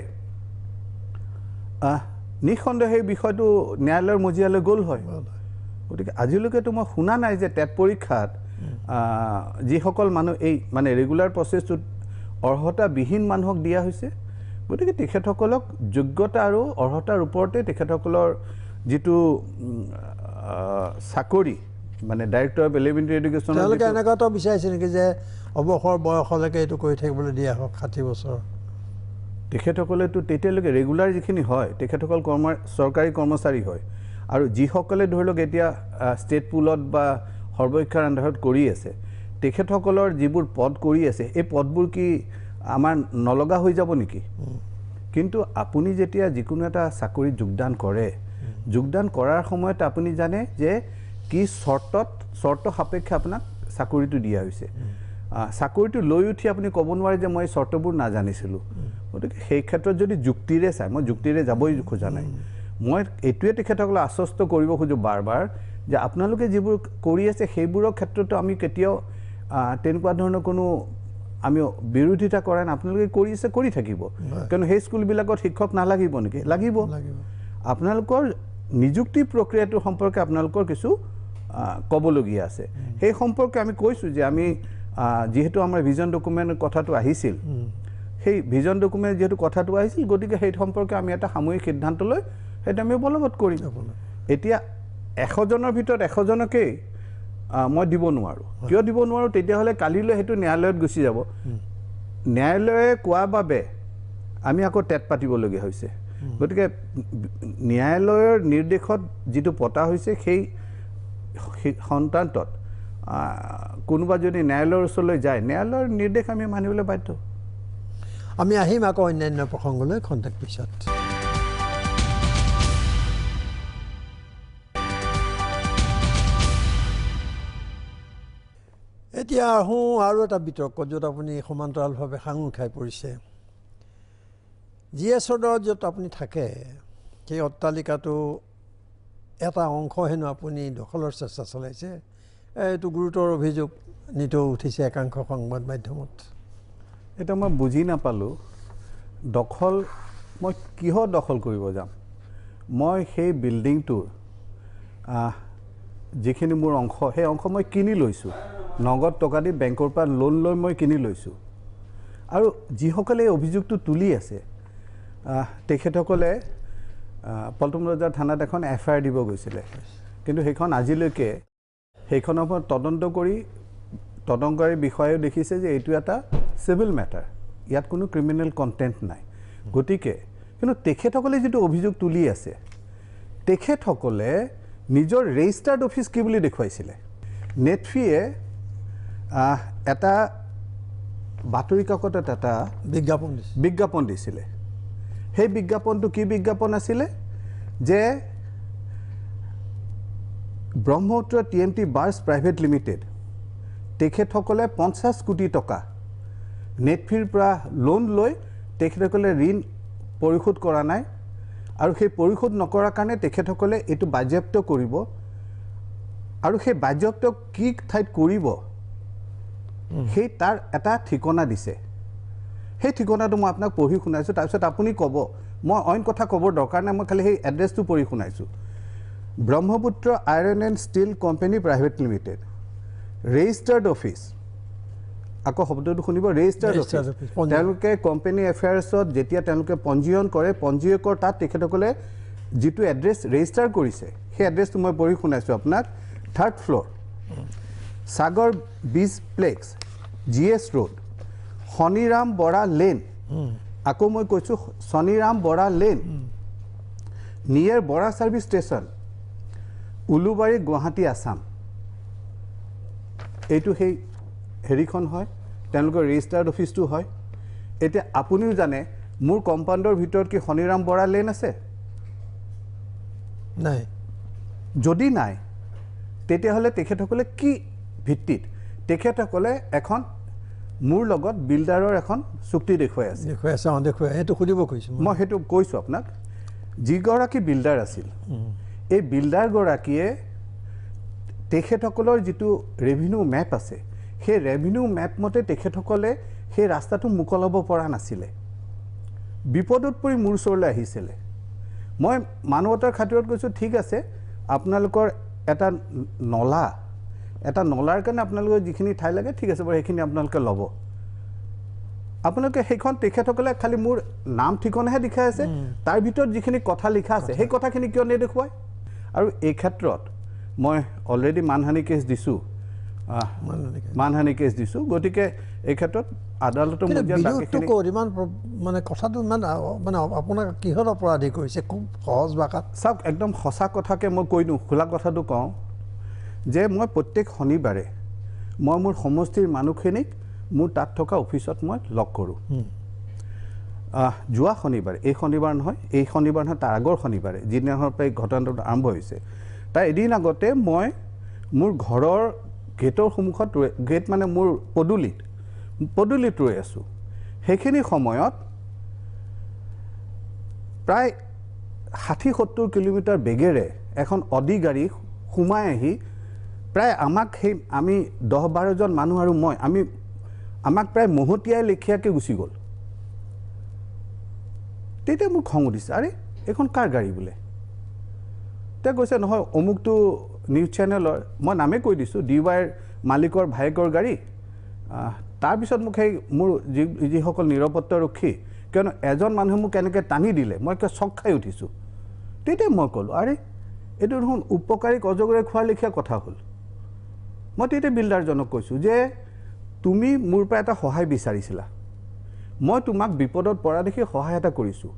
Speaker 2: নিঃসন্দেহে সেই বিষয়টো ন্যায়ালয়ৰ মজিয়ালৈ গ'ল হয় গতিকে আজিলৈকেতো মই শুনা নাই যে টেট পৰীক্ষাত যিসকল মানুহ এই মানে ৰেগুলাৰ প্ৰচেছটোত অৰ্হতাবিহীন মানুহক দিয়া হৈছে গতিকে তেখেতসকলক যোগ্যতা আৰু অৰ্হতাৰ ওপৰতে তেখেতসকলৰ যিটো চাকৰি মানে ডাইৰেক্টৰ অফ এলিমেণ্টাৰী এডুকেশ্যন
Speaker 1: তেওঁলোকে এনেকুৱাটো বিচাৰিছে নেকি যে অৱসৰ বয়সলৈকে এইটো কৰি থাকিবলৈ দিয়া হওক 60 বছৰ
Speaker 2: তেখেতসকলেতো তেতিয়ালৈকে ৰেগুলাৰ যিখিনি হয় তেখেতসকল চৰকাৰী কৰ্মচাৰী হয় আৰু যিসকলে ধৰি লওক এতিয়া ষ্টেট পুলত বা সৰ্বশিক্ষাৰ আণ্ডাৰত কৰি আছে তেখেতসকলৰ যিবোৰ পদ কৰি আছে এই পদবোৰ কি আমাৰ নলগা হৈ যাব নেকি কিন্তু আপুনি যেতিয়া যিকোনো এটা চাকৰিত যোগদান কৰে যোগদান কৰাৰ সময়ত আপুনি জানে যে কি চৰ্ত সাপেক্ষে আপোনাক চাকৰিটো দিয়া হৈছে চাকৰিটো লৈ উঠি আপুনি ক'ব নোৱাৰে যে মই চৰ্তবোৰ নাজানিছিলোঁ গতিকে সেই ক্ষেত্ৰত যদি যুক্তিৰে চাই মই যুক্তিৰে যাবই খোজা নাই মই এইটোৱে তেখেতসকলক আশ্বস্ত কৰিব খোজোঁ বাৰ বাৰ যে আপোনালোকে যিবোৰ কৰি আছে সেইবোৰৰ ক্ষেত্ৰতো আমি কেতিয়াও তেনেকুৱা ধৰণৰ কোনো আমি বিৰোধিতা কৰা নাই আপোনালোকে কৰি আছে কৰি থাকিব কিয়নো সেই স্কুলবিলাকত শিক্ষক নালাগিব নেকি লাগিব আপোনালোকৰ নিযুক্তি প্ৰক্ৰিয়াটোৰ সম্পৰ্কে আপোনালোকৰ কিছু ক'বলগীয়া আছে সেই সম্পৰ্কে আমি কৈছোঁ যে আমি যিহেতু আমাৰ ভিজন ডকুমেণ্টৰ কথাটো আহিছিল সেই ভিজন ডকুমেণ্ট যিহেতু কথাটো আহিছিল গতিকে সেই সম্পৰ্কে আমি এটা সামূহিক সিদ্ধান্ত লৈ সেইটো আমি বলবৎ কৰিম এতিয়া 100 জনৰ ভিতৰত 100 জনকেই মই দিব নোৱাৰোঁ কিয় দিব নোৱাৰোঁ তেতিয়াহ'লে কালিলৈ সেইটো ন্যায়ালয়ত গুচি যাব ন্যায়ালয়ে কোৱা বাবে আমি আকৌ টেট পাতিবলগীয়া হৈছে গতিকে ন্যায়ালয়ৰ নিৰ্দেশত যিটো পতা হৈছে সেই সন্তান্তত কোনোবা যদি ন্যায়ালয়ৰ ওচৰলৈ যায় ন্যায়ালয়ৰ নিৰ্দেশ আমি মানিবলৈ বাধ্য
Speaker 1: আমি আহিম আকৌ অন্যান্য প্ৰসংগলৈ খন্তেক পিছত এতিয়া আহোঁ আৰু এটা বিতৰ্ক য'ত আপুনি সমান্তৰালভাৱে সাঙুৰ খাই পৰিছে GS ৰোডত য'ত আপুনি থাকে সেই অট্টালিকাটো এটা অংশ হেনো আপুনি দখলৰ চেষ্টা চলাইছে এইটো গুৰুতৰ অভিযোগ নিতৌ উঠিছে একাংশ সংবাদ মাধ্যমত
Speaker 2: এটা মই বুজি নাপালোঁ দখল মই কিহত দখল কৰিব যাম মই সেই বিল্ডিংটোৰ যিখিনি মোৰ অংশ সেই অংশ মই কিনি লৈছোঁ নগদ টকা দি বেংকৰ পৰা লোন লৈ মই কিনি লৈছোঁ আৰু যিসকলে এই অভিযোগটো তুলি আছে তেখেতসকলে পল্টন বজাৰ থানাত এখন FIR দিব গৈছিলে কিন্তু সেইখন আজিলৈকে সেইখনৰ ওপৰত তদন্তকাৰী বিষয়াও দেখিছে যে এইটো এটা চিভিল মেটাৰ ইয়াত কোনো ক্ৰিমিনেল কণ্টেণ্ট নাই গতিকে কিন্তু তেখেতসকলে যিটো অভিযোগ তুলি আছে তেখেতসকলে নিজৰ ৰেজিষ্টাৰ্ড অফিচ কি বুলি দেখুৱাইছিলে নেটফিয়ে এটা বাতৰি কাকতত এটা বিজ্ঞাপন দিছিলে সেই বিজ্ঞাপনটো কি বিজ্ঞাপন আছিলে যে ব্ৰহ্মপুত্ৰ TMT বাৰ্ছ প্ৰাইভেট লিমিটেড তেখেতসকলে 50 কোটি টকা নেটফিৰ পৰা লোন লৈ তেখেতসকলে ঋণ পৰিশোধ কৰা নাই আৰু সেই পৰিশোধ নকৰাৰ কাৰণে তেখেতসকলে এইটো বাজেয়াপ্ত কৰিব আৰু সেই বাজেয়াপ্ত কি ঠাইত কৰিব সেই তাৰ এটা ঠিকনা দিছে সেই ঠিকনাটো মই আপোনাক পঢ়ি শুনাইছোঁ তাৰপিছত আপুনি ক'ব মই অইন কথা ক'বৰ দৰকাৰ নাই মই খালি সেই এড্ৰেছটো পঢ়ি শুনাইছোঁ Brahmaputra iron and steel company private limited registered office আকৌ শব্দটো শুনিব ৰেজিষ্টাৰ্ড অফিচ তেওঁলোকে কোম্পানী এফেয়াৰ্ছত যেতিয়া তেওঁলোকে পঞ্জীয়ন কৰে পঞ্জীয়কৰ তাত তেখেতসকলে যিটো এড্ৰেছ ৰেজিষ্টাৰ কৰিছে সেই এড্ৰেছটো মই পঢ়ি শুনাইছোঁ আপোনাক 3rd ফ্ল'ৰ সাগৰ বিজ প্লেক্স GS ৰোড শনিৰাম বৰা লেন আকৌ মই কৈছোঁ শনিৰাম বৰা লেন নিয়াৰ বৰা ছাৰ্ভিচ ষ্টেচন উলুবাৰী গুৱাহাটী আসাম এইটো সেই হেৰিখন হয় তেওঁলোকৰ ৰেজিষ্টাৰ্ড অফিচটো হয় এতিয়া আপুনিও জানে মোৰ কম্পাউণ্ডৰ ভিতৰত কি শনিৰাম বৰা লেন আছে
Speaker 1: নাই
Speaker 2: যদি নাই তেতিয়াহ'লে তেখেতসকলে কি ভিত্তিত তেখেতসকলে এখন মোৰ লগত বিল্ডাৰৰ এখন চুক্তি দেখুৱাই আছে
Speaker 1: সেইটো সুধিব কৈছোঁ
Speaker 2: মই সেইটো কৈছোঁ আপোনাক যিগৰাকী বিল্ডাৰ আছিল এই বিল্ডাৰগৰাকীয়ে তেখেতসকলৰ যিটো ৰেভিনিউ মেপ আছে সেই ৰেভিনিউ মেপ মতে তেখেতসকলে সেই ৰাস্তাটো মুকলাব পৰা নাছিলে বিপদত পৰি মোৰ ওচৰলৈ আহিছিলে মই মানৱতাৰ খাতিৰত কৈছোঁ ঠিক আছে আপোনালোকৰ এটা নলাৰ কাৰণে আপোনালোকৰ যিখিনি ঠাই লাগে ঠিক আছে বাৰু সেইখিনি আপোনালোকে ল'ব আপোনালোকে সেইখন তেখেতসকলে খালি মোৰ নাম ঠিকনাহে দেখাই আছে তাৰ ভিতৰত যিখিনি কথা লিখা আছে সেই কথাখিনি কিয় নেদেখুৱায় আৰু এই ক্ষেত্ৰত মই অলৰেডি মানহানি কেছ দিছোঁ গতিকে এই ক্ষেত্ৰত আদালতৰ
Speaker 1: ইমান মানে কথাটো ইমান মানে আপোনাক কিহৰ অপৰাধী কৰিছে খুব সহজ ভাষাত
Speaker 2: চাওক একদম সঁচা কথাকে মই কৈ দিওঁ খোলা কথাটো কওঁ যে মই প্ৰত্যেক শনিবাৰে মই মোৰ সমষ্টিৰ মানুহখিনিক মোৰ তাত থকা অফিচত মই লগ কৰোঁ যোৱা শনিবাৰে এই শনিবাৰ নহয় তাৰ আগৰ শনিবাৰে যিদিনাখনৰ পৰা এই ঘটনাটো আৰম্ভ হৈছে তাৰ এদিন আগতে মই মোৰ ঘৰৰ গেটৰ সন্মুখত গেট মানে মোৰ পদূলিত ৰৈ আছোঁ সেইখিনি সময়ত প্ৰায় 60-70 কিলোমিটাৰ বেগেৰে এখন অডি গাড়ী সোমাই আহি প্ৰায় আমি 10-12জন মানুহ আৰু মই আমাক প্ৰায় মহতিয়াই লেখীয়াকৈ গুচি গ'ল তেতিয়া মোৰ খং উঠিছে আৰে এইখন কাৰ গাড়ী বোলে তেওঁ কৈছে নহয় অমুকটো নিউজ চেনেলৰ মই নামেই কৈ দিছোঁ DYৰ মালিকৰ ভায়েকৰ গাড়ী তাৰপিছত মোক সেই মোৰ যিসকল নিৰাপত্তাৰক্ষী কিয়নো এজন মানুহে মোক কেনেকৈ টানি দিলে মই একে চক খাই উঠিছোঁ তেতিয়া মই ক'লোঁ আৰে এইটো দেখোন উপকাৰীক অজগৰে খোৱাৰ লেখীয়া কথা হ'ল মই তেতিয়া বিল্ডাৰজনক কৈছোঁ যে তুমি মোৰ পৰা এটা সহায় বিচাৰিছিলা মই তোমাক বিপদত পৰা দেখি সহায় এটা কৰিছোঁ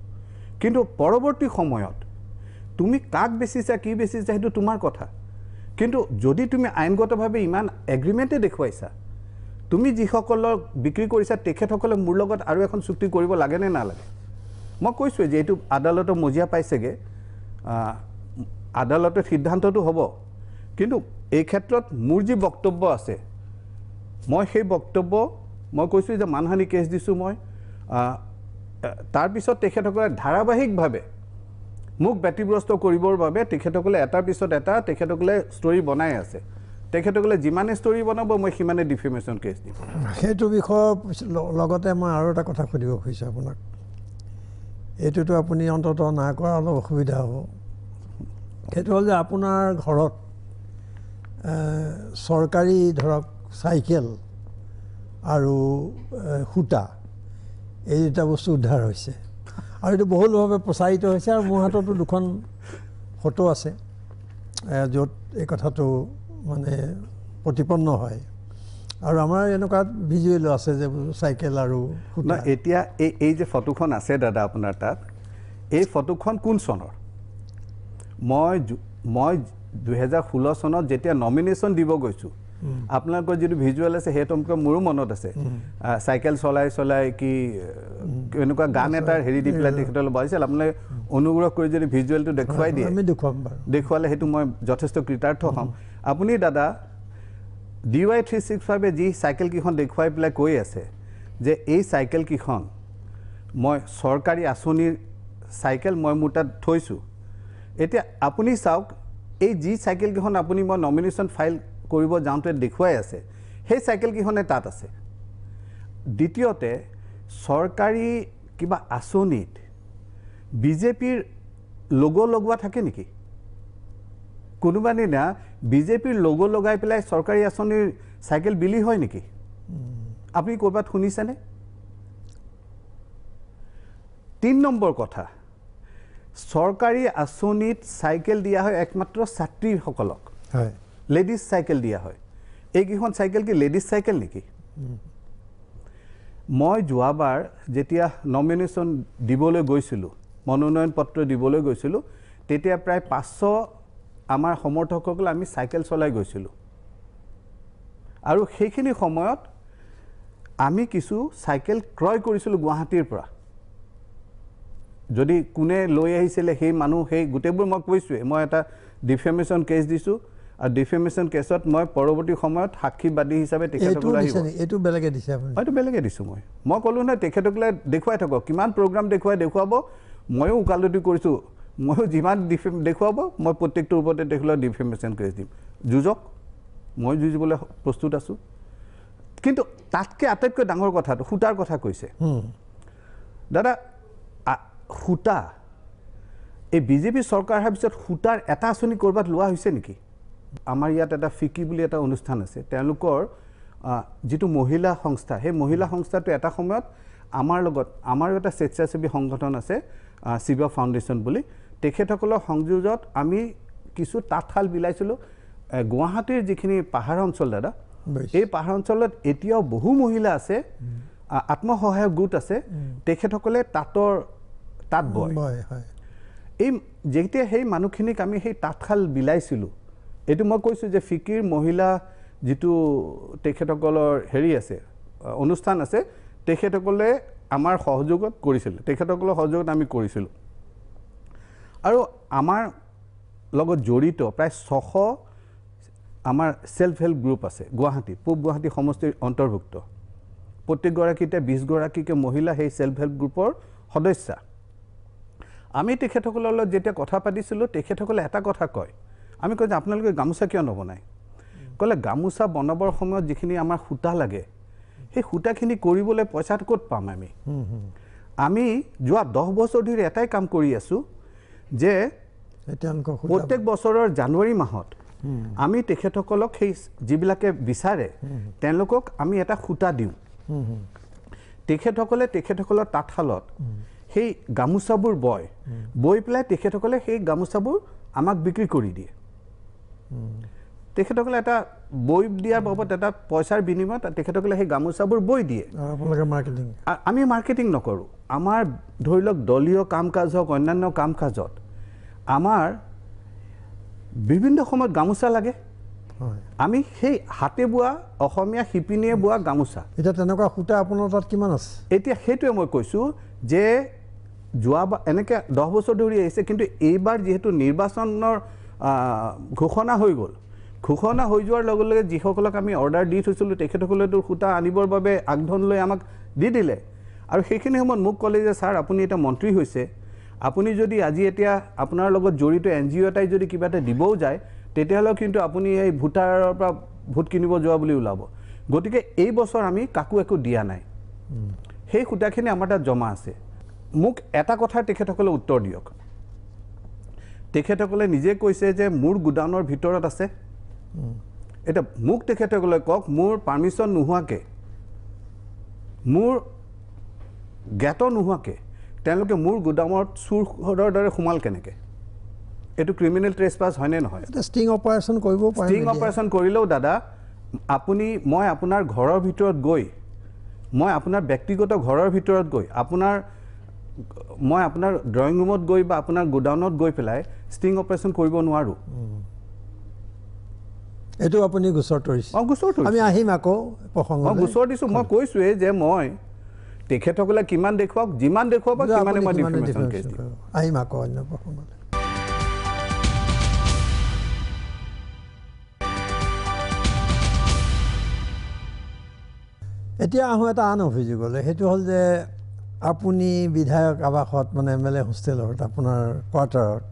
Speaker 2: কিন্তু পৰৱৰ্তী সময়ত তুমি কাক বেচিছা কি বেচিছা সেইটো তোমাৰ কথা কিন্তু যদি তুমি আইনগতভাৱে ইমান এগ্ৰিমেণ্টে দেখুৱাইছা তুমি যিসকলক বিক্ৰী কৰিছা তেখেতসকলে মোৰ লগত আৰু এখন চুক্তি কৰিব লাগে নে নালাগে মই কৈছোঁ যে এইটো আদালতৰ মজিয়া পাইছেগৈ আদালতৰ সিদ্ধান্তটো হ'ব কিন্তু এই ক্ষেত্ৰত মোৰ যি বক্তব্য আছে মই সেই বক্তব্য মই কৈছোঁ যে মানহানি কেছ দিছোঁ মই তাৰপিছত তেখেতসকলে ধাৰাবাহিকভাৱে মোক ব্যতিগ্ৰস্ত কৰিবৰ বাবে তেখেতসকলে এটাৰ পিছত এটা তেখেতসকলে ষ্টৰি বনাই আছে তেখেতসকলে যিমানে ষ্টৰি বনাব মই সিমানে ডিফেমেশ্যন কেছ দিম
Speaker 1: সেইটো বিষয়ৰ লগতে মই আৰু এটা কথা সুধিব খুজিছোঁ আপোনাক এইটোতো আপুনি অন্ততঃ নাই কৰা অলপ অসুবিধা হ'ব সেইটো হ'ল যে আপোনাৰ ঘৰত চৰকাৰী ধৰক চাইকেল আৰু সূতা এই দুটা বস্তু উদ্ধাৰ হৈছে আৰু এইটো বহুলভাৱে প্ৰচাৰিত হৈছে আৰু মোৰ হাততো দুখন ফটো আছে য'ত এই কথাটো মানে প্ৰতিপন্ন হয় আৰু আমাৰ এনেকুৱা ভিজুৱেলো আছে যে চাইকেল আৰু
Speaker 2: সূতা এতিয়া এই যে ফটোখন আছে দাদা আপোনাৰ তাত এই ফটোখন কোন চনৰ মই 2016 চনত যেতিয়া নমিনেশ্যন দিব গৈছোঁ আপোনালোকৰ যিটো ভিজুৱেল আছে সেইটো মোৰো মনত আছে চাইকেল চলাই কি এনেকুৱা গান এটাৰ হেৰি দি পেলাই তেখেতলৈ বহাইছিল আপোনালোকে অনুগ্ৰহ কৰি যদি ভিজুৱেলটো দেখুৱাই দিয়ে দেখুৱালে সেইটো মই যথেষ্ট কৃতাৰ্থ হ'ম আপুনি দাদা DY 365 যি চাইকেলকেইখন দেখুৱাই পেলাই কৈ আছে যে এই চাইকেলকেইখন মই চৰকাৰী আঁচনিৰ চাইকেল মই মোৰ তাত থৈছোঁ এতিয়া আপুনি চাওক এই যি চাইকেলকেইখন আপুনি মই নমিনেশ্যন ফাইল কৰিব যাওঁতে দেখুৱাই আছে সেই চাইকেলকেইখনে তাত আছে দ্বিতীয়তে চৰকাৰী কিবা আঁচনিত বিজেপিৰ লোগো লগোৱা থাকে নেকি কোনোবা দিনা বিজেপিৰ লোগো লগাই পেলাই চৰকাৰী আঁচনিৰ চাইকেল বিলি হয় নেকি আপুনি ক'ৰবাত শুনিছেনে 3 নম্বৰ কথা চৰকাৰী আঁচনিত চাইকেল দিয়া হয় একমাত্ৰ ছাত্ৰীসকলক
Speaker 1: হয়
Speaker 2: লেডিজ চাইকেল দিয়া হয় এইকেইখন চাইকেল কি লেডিজ চাইকেল নেকি মই যোৱাবাৰ যেতিয়া নমিনেশ্যন দিবলৈ গৈছিলোঁ মনোনয়ন পত্ৰ দিবলৈ গৈছিলোঁ তেতিয়া প্ৰায় 500 আমাৰ সমৰ্থকসকল আমি চাইকেল চলাই গৈছিলোঁ আৰু সেইখিনি সময়ত আমি কিছু চাইকেল ক্ৰয় কৰিছিলোঁ গুৱাহাটীৰ পৰা যদি কোনে লৈ আহিছিলে সেই মানুহ সেই গোটেইবোৰ মই কৈছোঁৱে মই এটা ডিফেমেশ্যন কেছ দিছোঁ আৰু ডিফেমেশ্যন কেছত মই পৰৱৰ্তী সময়ত সাক্ষীবাদী হিচাপে তেখেতসকলে আহিব
Speaker 1: এইটো বেলেগে দিছে আপুনি
Speaker 2: হয়তো বেলেগে দিছোঁ মই ক'লোঁ নহয় তেখেতসকলে দেখুৱাই থাকক কিমান প্ৰগ্ৰাম দেখুৱাব ময়ো ওকালতি কৰিছোঁ ময়ো যিমান দেখুৱাব মই প্ৰত্যেকটোৰ ওপৰতে তেখেতসকলক ডিফেমেশ্যন কেছ দিম যুঁজক মই যুঁজিবলৈ প্ৰস্তুত আছোঁ কিন্তু তাতকৈ আটাইতকৈ ডাঙৰ কথাটো সূতাৰ কথা কৈছে দাদা সূতা এই বিজেপি চৰকাৰ অহাৰ পিছত সূতাৰ এটা আঁচনি ক'ৰবাত লোৱা হৈছে নেকি আমাৰ ইয়াত এটা ফিকি বুলি এটা অনুষ্ঠান আছে তেওঁলোকৰ যিটো মহিলা সংস্থা সেই মহিলা সংস্থাটো এটা সময়ত আমাৰ এটা স্বেচ্ছাসেৱী সংগঠন আছে শিৱা ফাউণ্ডেশ্যন বুলি তেখেতসকলৰ সংযোজত আমি কিছু তাঁতশাল বিলাইছিলোঁ গুৱাহাটীৰ যিখিনি পাহাৰ অঞ্চল দাদা এই পাহাৰ অঞ্চলত এতিয়াও বহু মহিলা আছে আত্মসহায়ক গোট আছে তেখেতসকলে তাঁত বয় এই যেতিয়া সেই মানুহখিনিক আমি সেই তাঁতশাল বিলাইছিলোঁ এইটো মই কৈছোঁ যে ফিকিৰ মহিলা যিটো তেখেতসকলৰ হেৰি আছে অনুষ্ঠান আছে তেখেতসকলে আমাৰ সহযোগত কৰিছিলে তেখেতসকলৰ সহযোগত আমি কৰিছিলোঁ আৰু আমাৰ লগত জড়িত প্ৰায় 600 আমাৰ সেলফ হেল্প গ্ৰুপ আছে গুৱাহাটী পূব গুৱাহাটী সমষ্টিৰ অন্তৰ্ভুক্ত প্ৰত্যেকগৰাকীতে 20 গৰাকীকে মহিলা সেই সেলফ হেল্প গ্ৰুপৰ সদস্য আমি তেখেতসকলৰ লগত যেতিয়া কথা পাতিছিলোঁ তেখেতসকলে এটা কথা কয় আমি কওঁ যে আপোনালোকে গামোচা কিয় নবনায় ক'লে গামোচা বনাবৰ সময়ত যিখিনি আমাৰ সূতা লাগে সেই সূতাখিনি কৰিবলৈ পইচাটো ক'ত পাম আমি যোৱা 10 বছৰ ধৰি এটাই কাম কৰি আছোঁ যে প্ৰত্যেক বছৰৰ জানুৱাৰী মাহত আমি তেখেতসকলক সেই যিবিলাকে বিচাৰে তেওঁলোকক আমি এটা সূতা দিওঁ তেখেতসকলে তেখেতসকলৰ তাঁতশালত সেই গামোচাবোৰ বৈ পেলাই তেখেতসকলে সেই গামোচাবোৰ আমাক বিক্ৰী কৰি দিয়ে তেখেতসকলে এটা বৈ দিয়াৰ বাবদ এটা পইচাৰ বিনিময়ত তেখেতসকলে সেই গামোচাবোৰ বৈ দিয়ে আমি মাৰ্কেটিং নকৰোঁ আমাৰ ধৰি লওক দলীয় কাম কাজ হওক অন্যান্য কাম কাজত আমাৰ বিভিন্ন সময়ত গামোচা লাগে আমি সেই হাতে বোৱা অসমীয়া শিপিনীয়ে বোৱা গামোচা
Speaker 1: এতিয়া তেনেকুৱা সূতা আপোনাৰ তাত কিমান আছে
Speaker 2: এতিয়া সেইটোৱে মই কৈছোঁ যে যোৱাবাৰ এনেকৈ 10 বছৰ ধৰি আহিছে কিন্তু এইবাৰ যিহেতু নিৰ্বাচনৰ ঘোষণা হৈ গ'ল ঘোষণা হৈ যোৱাৰ লগে লগে যিসকলক আমি অৰ্ডাৰ দি থৈছিলোঁ তেখেতসকলেতো সূতা আনিবৰ বাবে আগধন লৈ আমাক দি দিলে আৰু সেইখিনি সময়ত মোক ক'লে যে ছাৰ আপুনি এটা মন্ত্ৰী হৈছে আপুনি যদি আজি এতিয়া আপোনাৰ লগত জড়িত NGO এটাই যদি কিবা এটা দিবও যায় তেতিয়াহ'লে কিন্তু আপুনি এই ভোটাৰৰ পৰা ভোট কিনিব যোৱা বুলি ওলাব গতিকে এই বছৰ আমি কাকো একো দিয়া নাই সেই সূতাখিনি আমাৰ তাত জমা আছে মোক এটা কথা তেখেতসকলে উত্তৰ দিয়ক তেখেতসকলে নিজে কৈছে যে মোৰ গুদানৰ ভিতৰত আছে এটা মোক তেখেতসকলে কওক মোৰ পাৰমিশ্যন নোহোৱাকৈ মোৰ জ্ঞাত নোহোৱাকৈ তেওঁলোকে মোৰ গুদামত চুৰৰ দৰে সোমাল কেনেকৈ এইটো ক্ৰিমিনেল ট্ৰেছপাছ হয়নে নহয়
Speaker 1: ষ্টিং অপাৰেশ্যন কৰিব পাৰে
Speaker 2: ষ্টিং অপাৰেশ্যন কৰিলেও দাদা মই আপোনাৰ ঘৰৰ ভিতৰত গৈ মই আপোনাৰ ব্যক্তিগত ঘৰৰ ভিতৰত গৈ মই আপোনাৰ ড্ৰয়িং ৰুমত গৈ বা আপোনাৰ গোডাউনত গৈ পেলাই ষ্টিং অপাৰেশ্যন কৰিব নোৱাৰোঁ
Speaker 1: এইটো আপুনি গোচৰ তৰিছে
Speaker 2: গোচৰ তৰিছোঁ
Speaker 1: আমি আহিম আকৌ প্ৰসংগ
Speaker 2: গোচৰ দিছোঁ মই কৈছোঁৱেই যে মই তেখেতসকলে কিমান দেখুৱাওক যিমান দেখুৱাব সিমানে মই ডিফেমেশ্যন কেছ দিম
Speaker 1: আহিম আকৌ অন্য প্ৰসংগলৈ এতিয়া আহোঁ এটা আন অভিযোগলৈ সেইটো হ'ল যে আপুনি বিধায়ক আৱাসত মানে MLA হোষ্টেলত আপোনাৰ কোৱাৰ্টাৰত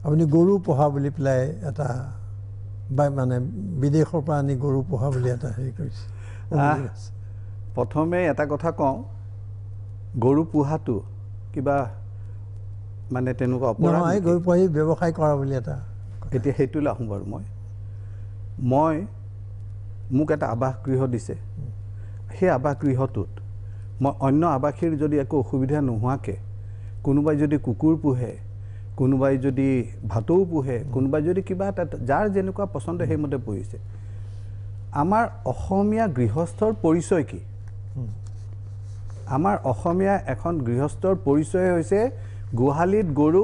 Speaker 1: আপুনি গৰু পোহা বুলি পেলাই এটা মানে বিদেশৰ পৰা আনি গৰু পোহা বুলি এটা হেৰি কৰিছে
Speaker 2: প্ৰথমে এটা কথা কওঁ গৰু পোহাটো কিবা মানে তেনেকুৱা অপৰাধ
Speaker 1: নহয় গৰু পুহি ব্যৱসায় কৰা বুলি এটা
Speaker 2: এতিয়া সেইটোলৈ আহোঁ বাৰু মই মোক এটা আৱাস গৃহ দিছে সেই আৱাস গৃহটোত মই অন্য আৱাসীৰ যদি একো অসুবিধা নোহোৱাকৈ কোনোবাই যদি কুকুৰ পোহে কোনোবাই যদি ভাটৌ পোহে কোনোবাই যদি কিবা এটা যাৰ যেনেকুৱা পচন্দ সেইমতে পুহিছে আমাৰ অসমীয়া গৃহস্থৰ পৰিচয় কি আমাৰ অসমীয়া এখন গৃহস্থৰ পৰিচয় হৈছে গোহালিত গৰু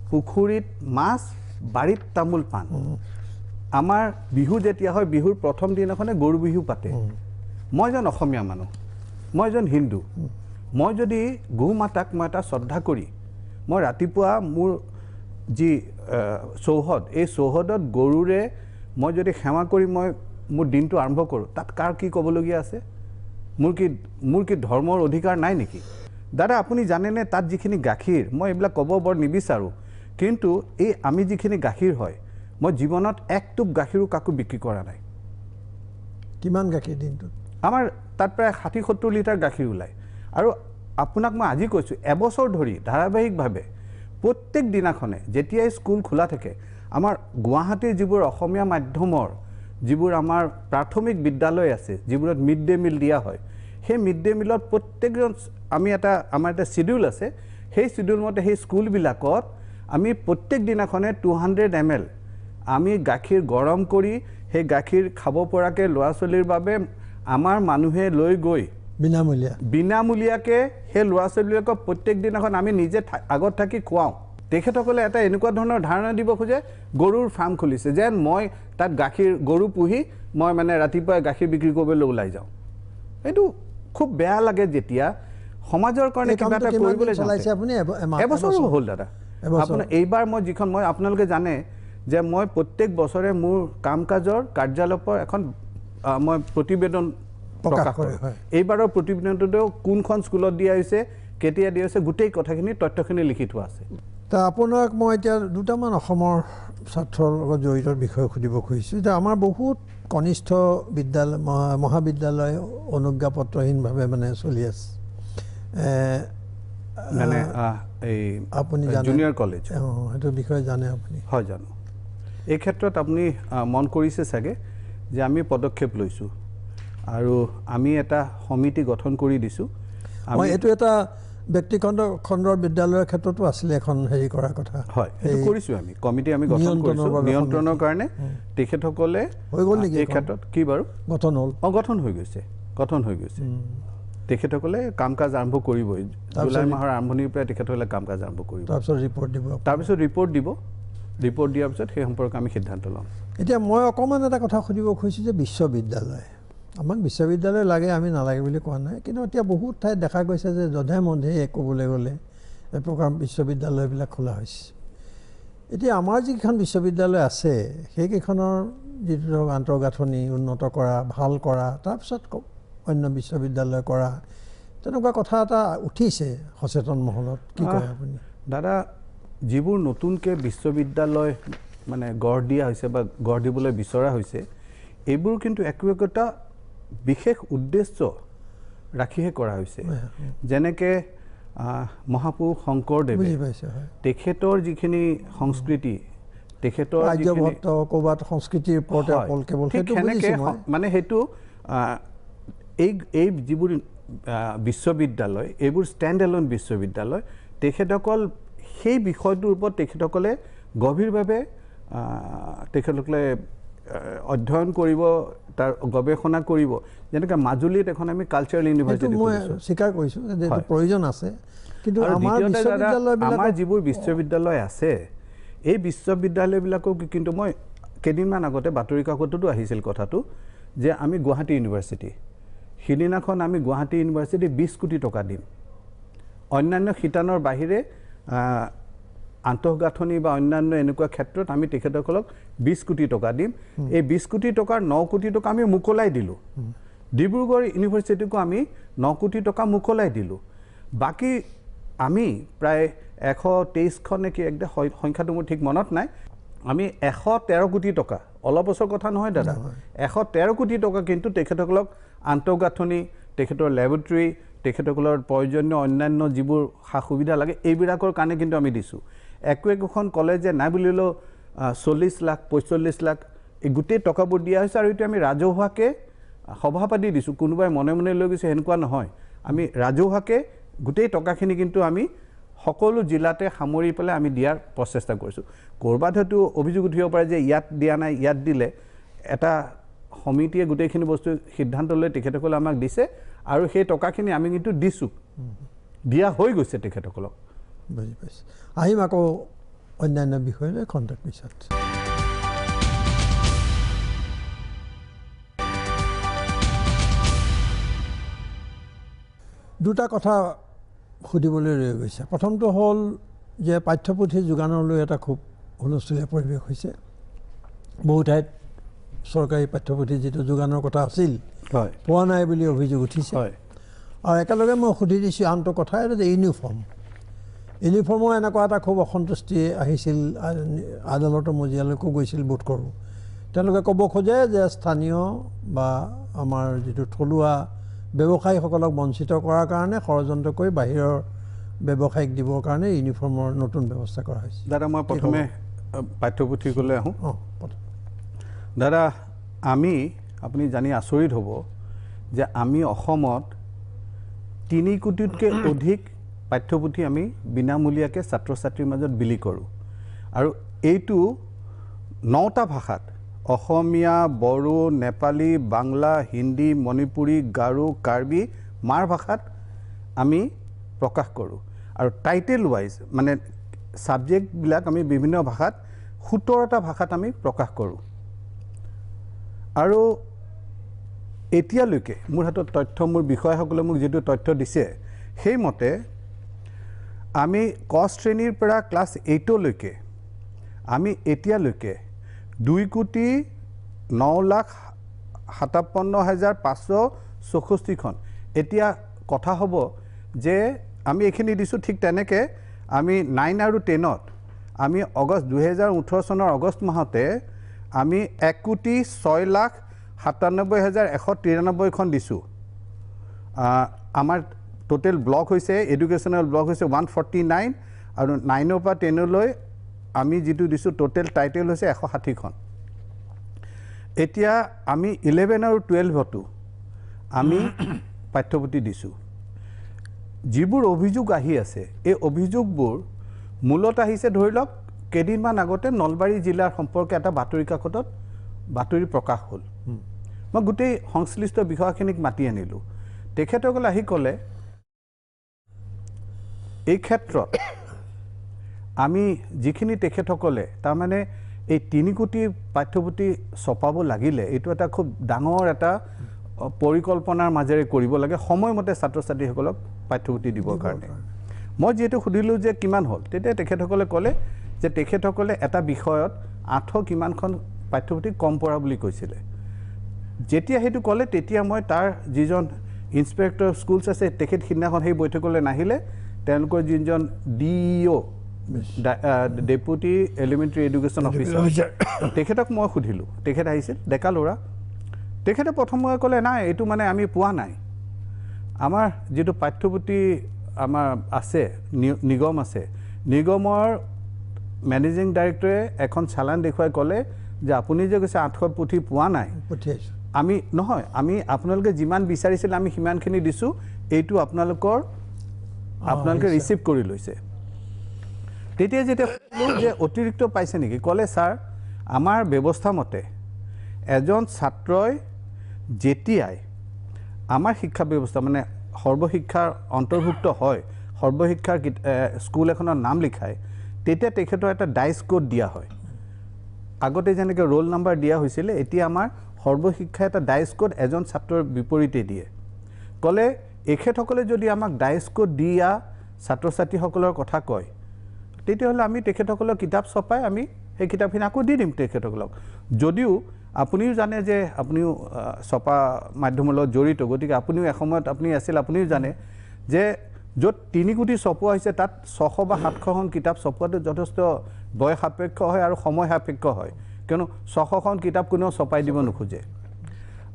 Speaker 2: পুখুৰীত মাছ বাৰীত তামোল পাণ আমাৰ বিহু যেতিয়া হয় বিহুৰ প্ৰথম দিনাখনে গৰু বিহু পাতে মই এজন অসমীয়া মানুহ মই এজন হিন্দু মই যদি গৌ মাতাক মই এটা শ্ৰদ্ধা কৰি মই ৰাতিপুৱা মোৰ যি চৌহদ এই চৌহদত গৰুৰে মই যদি সেৱা কৰি মই মোৰ দিনটো আৰম্ভ কৰোঁ তাত কাৰ কি ক'বলগীয়া আছে মোৰ কি ধৰ্মৰ অধিকাৰ নাই নেকি দাদা আপুনি জানেনে তাত যিখিনি গাখীৰ মই এইবিলাক ক'ব বৰ নিবিচাৰোঁ কিন্তু এই আমি যিখিনি গাখীৰ হয় মই জীৱনত এক টোপ গাখীৰো কাকো বিক্ৰী কৰা নাই
Speaker 1: কিমান গাখীৰ দিনটোত
Speaker 2: আমাৰ তাত প্ৰায় 60-70 লিটাৰ গাখীৰ ওলায় আৰু আপোনাক মই আজি কৈছোঁ এবছৰ ধৰি ধাৰাবাহিকভাৱে প্ৰত্যেক দিনাখনে যেতিয়াই স্কুল খোলা থাকে আমাৰ গুৱাহাটীৰ যিবোৰ অসমীয়া মাধ্যমৰ যিবোৰ আমাৰ প্ৰাথমিক বিদ্যালয় আছে যিবোৰত মিড ডে মিল দিয়া হয় সেই মিড ডে মিলত প্ৰত্যেকজন আমাৰ এটা শিডিউল আছে সেই শিডিউল মতে সেই স্কুলবিলাকত আমি প্ৰত্যেক দিনাখনে 200 ml আমি গাখীৰ গৰম কৰি সেই গাখীৰ খাব পৰাকৈ ল'ৰা ছোৱালীৰ বাবে আমাৰ মানুহে লৈ গৈ বিনামূলীয়াকৈ সেই ল'ৰা ছোৱালীবিলাকক প্ৰত্যেক দিনাখন আমি নিজে আগত থাকি খুৱাওঁ তেখেতসকলে এটা এনেকুৱা ধৰণৰ ধাৰণা দিব খোজে গৰুৰ ফাৰ্ম খুলিছে যেন মই তাত গাখীৰ গৰু পুহি মই মানে ৰাতিপুৱা গাখীৰ বিক্ৰী কৰিবলৈ ওলাই যাওঁ এইটো খুব বেয়া লাগে যেতিয়া সমাজৰ কাৰণে কিবা এটা কৰিবলৈ
Speaker 1: চলাইছে আপুনি
Speaker 2: এবছৰ হ'ল দাদা আপোনাৰ এইবাৰ মই আপোনালোকে জানে যে মই প্ৰত্যেক বছৰে মোৰ কাম কাজৰ কাৰ্যালয়ৰ পৰা এখন মই প্ৰতিবেদন প্ৰকাশ কৰোঁ এইবাৰৰ প্ৰতিবেদনটোতেও কোনখন স্কুলত দিয়া হৈছে কেতিয়া দিয়া হৈছে গোটেই কথাখিনি তথ্যখিনি লিখি থোৱা আছে
Speaker 1: তা আপোনাক মই এতিয়া দুটামান অসমৰ ছাত্ৰৰ লগত জড়িত বিষয় সুধিব খুজিছোঁ যে আমাৰ বহুত কনিষ্ঠ বিদ্যালয় মহাবিদ্যালয় অনুজ্ঞাপত্ৰহীনভাৱে মানে চলি আছে
Speaker 2: মানে এই
Speaker 1: আপুনি
Speaker 2: জুনিয়ৰ কলেজ
Speaker 1: সেইটো বিষয়ে জানে আপুনি
Speaker 2: হয় জানো এই ক্ষেত্ৰত আপুনি মন কৰিছে চাগে যে আমি পদক্ষেপ লৈছোঁ আৰু আমি এটা সমিতি গঠন কৰি দিছোঁ
Speaker 1: মই এইটো এটা ব্যক্তিখণ্ডৰ বিদ্যালয়ৰ ক্ষেত্ৰতো আছিলে এখন হেৰি কৰাৰ কথা
Speaker 2: হয় সেইটো কৰিছোঁ আমি কমিটি আমি গঠন কৰিছোঁ নিয়ন্ত্ৰণৰ কাৰণে তেখেতসকলে
Speaker 1: হৈ গ'ল নেকি
Speaker 2: এই ক্ষেত্ৰত কি বাৰু
Speaker 1: গঠন হ'ল
Speaker 2: গঠন হৈ গৈছে তেখেতসকলে কাম কাজ আৰম্ভ কৰিবই জুলাই মাহৰ আৰম্ভণিৰ পৰা তেখেতসকলে কাম কাজ আৰম্ভ কৰিব
Speaker 1: তাৰপিছত ৰিপৰ্ট দিব
Speaker 2: ৰিপৰ্ট দিয়াৰ পিছত সেই সম্পৰ্কে আমি সিদ্ধান্ত ল'ম
Speaker 1: এতিয়া মই অকণমান এটা কথা সুধিব খুজিছোঁ যে বিশ্ববিদ্যালয় আমাক বিশ্ববিদ্যালয় লাগে আমি নালাগে বুলি কোৱা নাই কিন্তু এতিয়া বহুত ঠাইত দেখা গৈছে যে যধে মধে ক'বলৈ গ'লে এই প্ৰকাৰ বিশ্ববিদ্যালয়বিলাক খোলা হৈছে এতিয়া আমাৰ যিকেইখন বিশ্ববিদ্যালয় আছে সেইকেইখনৰ যিটো ধৰক আন্তঃগাঁথনি উন্নত কৰা ভাল কৰা তাৰপিছত অন্য বিশ্ববিদ্যালয় কৰা তেনেকুৱা কথা এটা উঠিছে সচেতন মহলত কি কয় আপুনি
Speaker 2: দাদা যিবোৰ নতুনকৈ বিশ্ববিদ্যালয় মানে গঢ় দিয়া হৈছে বা গঢ় দিবলৈ বিচৰা হৈছে এইবোৰ কিন্তু একোটা বিশেষ উদ্দেশ্য ৰাখিহে কৰা হৈছে যেনেকৈ মহাপুৰুষ শংকৰদেৱে তেখেতৰ যিখিনি সংস্কৃতি তেখেতৰ
Speaker 1: ক'ৰবাত সংস্কৃতিৰ ওপৰতে অকল কেৱল
Speaker 2: মানে সেইটো এই যিবোৰ বিশ্ববিদ্যালয় এইবোৰ ষ্টেণ্ড এলোন বিশ্ববিদ্যালয় তেখেতসকল সেই বিষয়টোৰ ওপৰত তেখেতসকলে গভীৰভাৱে তেখেতসকলে অধ্যয়ন কৰিব তাৰ গৱেষণা কৰিব যেনেকৈ মাজুলীত এখন আমি কালচাৰেল ইউনিভাৰ্চিটি
Speaker 1: মই স্বীকাৰ কৰিছোঁ যে প্ৰয়োজন আছে কিন্তু
Speaker 2: আমাৰ যিবোৰ বিশ্ববিদ্যালয় আছে এই বিশ্ববিদ্যালয়বিলাকক কিন্তু মই কেইদিনমান আগতে বাতৰি কাকততো আহিছিল কথাটো যে আমি গুৱাহাটী ইউনিভাৰ্চিটি সিদিনাখন আমি গুৱাহাটী ইউনিভাৰ্চিটি 20 কোটি টকা দিম অন্যান্য শিতানৰ বাহিৰে আন্তঃগাঁথনি বা অন্যান্য এনেকুৱা ক্ষেত্ৰত আমি তেখেতসকলক 20 কোটি টকা দিম এই 20 কোটি টকাৰ 9 কোটি টকা আমি মুকলাই দিলোঁ ডিব্ৰুগড় ইউনিভাৰ্চিটিকো আমি 9 কোটি টকা মুকলাই দিলোঁ বাকি আমি প্ৰায় 123খন নেকি একদম সংখ্যাটো মোৰ ঠিক মনত নাই আমি 113 কোটি টকা অলপ বছৰ কথা নহয় দাদা 113 কোটি টকা কিন্তু তেখেতসকলক আন্তঃগাঁথনি তেখেতৰ ল্যাবৰেটৰী তেখেতসকলৰ প্ৰয়োজনীয় অন্যান্য যিবোৰ সা সুবিধা লাগে এইবিলাকৰ কাৰণে কিন্তু আমি দিছোঁ একোখন কলেজে নাই বুলিলেও 40 লাখ 45 লাখ এই গোটেই টকাবোৰ দিয়া হৈছে আৰু এইটো আমি ৰাজহুৱাকে সভাপতি দিছোঁ কোনোবাই মনে মনে লৈ গৈছে এনেকুৱা নহয় আমি ৰাজহুৱাকে গোটেই টকাখিনি কিন্তু আমি সকলো জিলাতে সামৰি পেলাই আমি দিয়াৰ প্ৰচেষ্টা কৰিছোঁ কৰবাত হয়তো অভিযোগ উঠিব পাৰে যে ইয়াত দিয়া নাই ইয়াত দিলে এটা সমিতিয়ে গোটেইখিনি বস্তু সিদ্ধান্ত লৈ তেখেতসকলে আমাক দিছে আৰু সেই টকাখিনি আমি কিন্তু দিছোঁ দিয়া হৈ গৈছে তেখেতসকলক
Speaker 1: বুজি পাইছোঁ আহিম আকৌ অন্যান্য বিষয়লৈ খন্তেক পিছত দুটা কথা সুধিবলৈ ৰৈ গৈছে প্ৰথমটো হ'ল যে পাঠ্যপুথি যোগানলৈ এটা খুব হুলস্থুলীয়া পৰিৱেশ হৈছে বহু ঠাইত চৰকাৰী পাঠ্যপুথি যিটো যোগানৰ কথা আছিল পোৱা নাই বুলি অভিযোগ উঠিছে আৰু একেলগে মই সুধি দিছোঁ আনটো কথা এইটো যে ইউনিফৰ্মৰ এনেকুৱা এটা খুব অসন্তুষ্টি আহিছিল আদালতৰ মজিয়ালৈকো গৈছিল বোধ কৰোঁ তেওঁলোকে ক'ব খোজে যে স্থানীয় বা আমাৰ যিটো থলুৱা ব্যৱসায়ীসকলক বঞ্চিত কৰাৰ কাৰণে ষড়যন্ত্ৰ কৰি বাহিৰৰ ব্যৱসায়িক দিবৰ কাৰণে ইউনিফৰ্মৰ নতুন ব্যৱস্থা কৰা হৈছে
Speaker 2: দাদা মই প্ৰথমে পাঠ্যপুথি ক'লে আহোঁ দাদা আমি আপুনি জানি আচৰিত হ'ব যে আমি অসমত 3 কোটিতকৈ অধিক পাঠ্যপুথি আমি বিনামূলীয়াকৈ ছাত্ৰ ছাত্ৰীৰ মাজত বিলি কৰোঁ আৰু এইটো 9টা ভাষাত অসমীয়া বড়ো নেপালী বাংলা হিন্দী মণিপুৰী গাৰো কাৰ্বি মাৰ ভাষাত আমি প্ৰকাশ কৰোঁ আৰু টাইটেল ৱাইজ মানে সাবজেক্টবিলাক আমি বিভিন্ন ভাষাত 17টা ভাষাত আমি প্ৰকাশ কৰোঁ আৰু এতিয়ালৈকে মোৰ হাতত তথ্য মোৰ বিষয়াসকলে মোক যেটো তথ্য দিছে সেইমতে আমি ক শ্ৰেণীৰ পৰা ক্লাছ 8 লৈকে আমি এতিয়ালৈকে 2,09,57,564 খন এতিয়া কথা হ'ব যে আমি এখিনি দিছোঁ ঠিক তেনেকৈ আমি 9 আৰু 10ত আমি আগষ্ট 2018 চনৰ আগষ্ট মাহতে আমি 1,06,97,193 খন দিছোঁ আমাৰ টোটেল ব্লক হৈছে এডুকেশ্যনেল ব্লক হৈছে 149 আৰু 9 পৰা 10 লৈ আমি যেটো দিছোঁ টোটেল টাইটেল হৈছে 160 খন এতিয়া আমি 11 আৰু 12তো আমি পাঠ্যপুথি দিছোঁ যিবোৰ অভিযোগ আহি আছে এই অভিযোগবোৰ মূলত আহিছে ধৰি লওক কেইদিনমান আগতে নলবাৰী জিলাৰ সম্পৰ্কে এটা বাতৰি কাকতত বাতৰি প্ৰকাশ হ'ল মই গোটেই সংশ্লিষ্ট বিষয়খিনিক মাতি আনিলোঁ তেখেতসকলে আহি ক'লে এই ক্ষেত্ৰত আমি যিখিনি তেখেতসকলে তাৰমানে এই 3 কোটি পাঠ্যপুথি ছপাব লাগিলে এইটো এটা খুব ডাঙৰ এটা পৰিকল্পনাৰ মাজেৰে কৰিব লাগে সময়মতে ছাত্ৰ ছাত্ৰীসকলক পাঠ্যপুথি দিবৰ কাৰণে মই যেটো সুধিলোঁ যে কিমান হ'ল তেতিয়া তেখেতসকলে ক'লে যে তেখেতসকলে এটা বিষয়ত 8 কিমানখন পাঠ্যপুথি কম পৰা বুলি কৈছিলে যেতিয়া হেতু ক'লে তেতিয়া মই তাৰ যিজন ইনস্পেক্টৰ স্কুলছ আছে তেখেত সিদিনাখন সেই বৈঠকলৈ নাহিলে তেওঁলোকৰ যিজন DEO deputy elementary education officer তেখেতক মই সুধিলোঁ তেখেত আহিছিল ডেকা ল'ৰা তেখেতে প্ৰথমে ক'লে নাই এইটো মানে আমি পোৱা নাই আমাৰ যেটো পাঠ্যপুথি আমাৰ আছে নিগম আছে নিগমৰ মেনেজিং ডাইৰেক্টৰে এখন চালান দেখুৱাই ক'লে যে আপুনি যে কৈছে 800 পুথি পোৱা নাই
Speaker 1: পঠিয়াইছোঁ
Speaker 2: আমি নহয় আমি আপোনালোকে যিমান বিচাৰিছিল আমি সিমানখিনি দিছোঁ এইটো আপোনালোকে ৰিচিভ কৰি লৈছে তেতিয়া যেতিয়া যে অতিৰিক্ত পাইছে নেকি ক'লে ছাৰ আমাৰ ব্যৱস্থা মতে এজন ছাত্ৰই যেতিয়াই আমাৰ শিক্ষা ব্যৱস্থা মানে সৰ্বশিক্ষাৰ অন্তৰ্ভুক্ত হয় সৰ্বশিক্ষাৰ স্কুল এখনৰ নাম লিখায় তেতিয়া তেখেতৰ এটা ডাইচ কোড দিয়া হয় আগতে যেনেকৈ ৰোল নাম্বাৰ দিয়া হৈছিলে এতিয়া আমাৰ সৰ্বশিক্ষা এটা ডাইচ কোড এজন ছাত্ৰৰ বিপৰীতে দিয়ে ক'লে এখেতসকলে যদি আমাক ডাইচ কোড দিয়া ছাত্ৰ ছাত্ৰীসকলৰ কথা কয় তেতিয়াহ'লে আমি তেখেতসকলৰ কিতাপ ছপাই আমি সেই কিতাপখিনি আকৌ দি দিম তেখেতসকলক যদিও আপুনিও জানে যে আপুনিও ছপা মাধ্যমৰ লগত জড়িত গতিকে আপুনিও এসময়ত আপুনি আছিল আপুনিও জানে যে য'ত 3 কোটি ছপোৱা হৈছে তাত 600 বা 700খন কিতাপ ছপোৱাটো যথেষ্ট বয় সাপেক্ষ হয় আৰু সময় সাপেক্ষ হয় কিয়নো 600খন কিতাপ কোনেও ছপাই দিব নোখোজে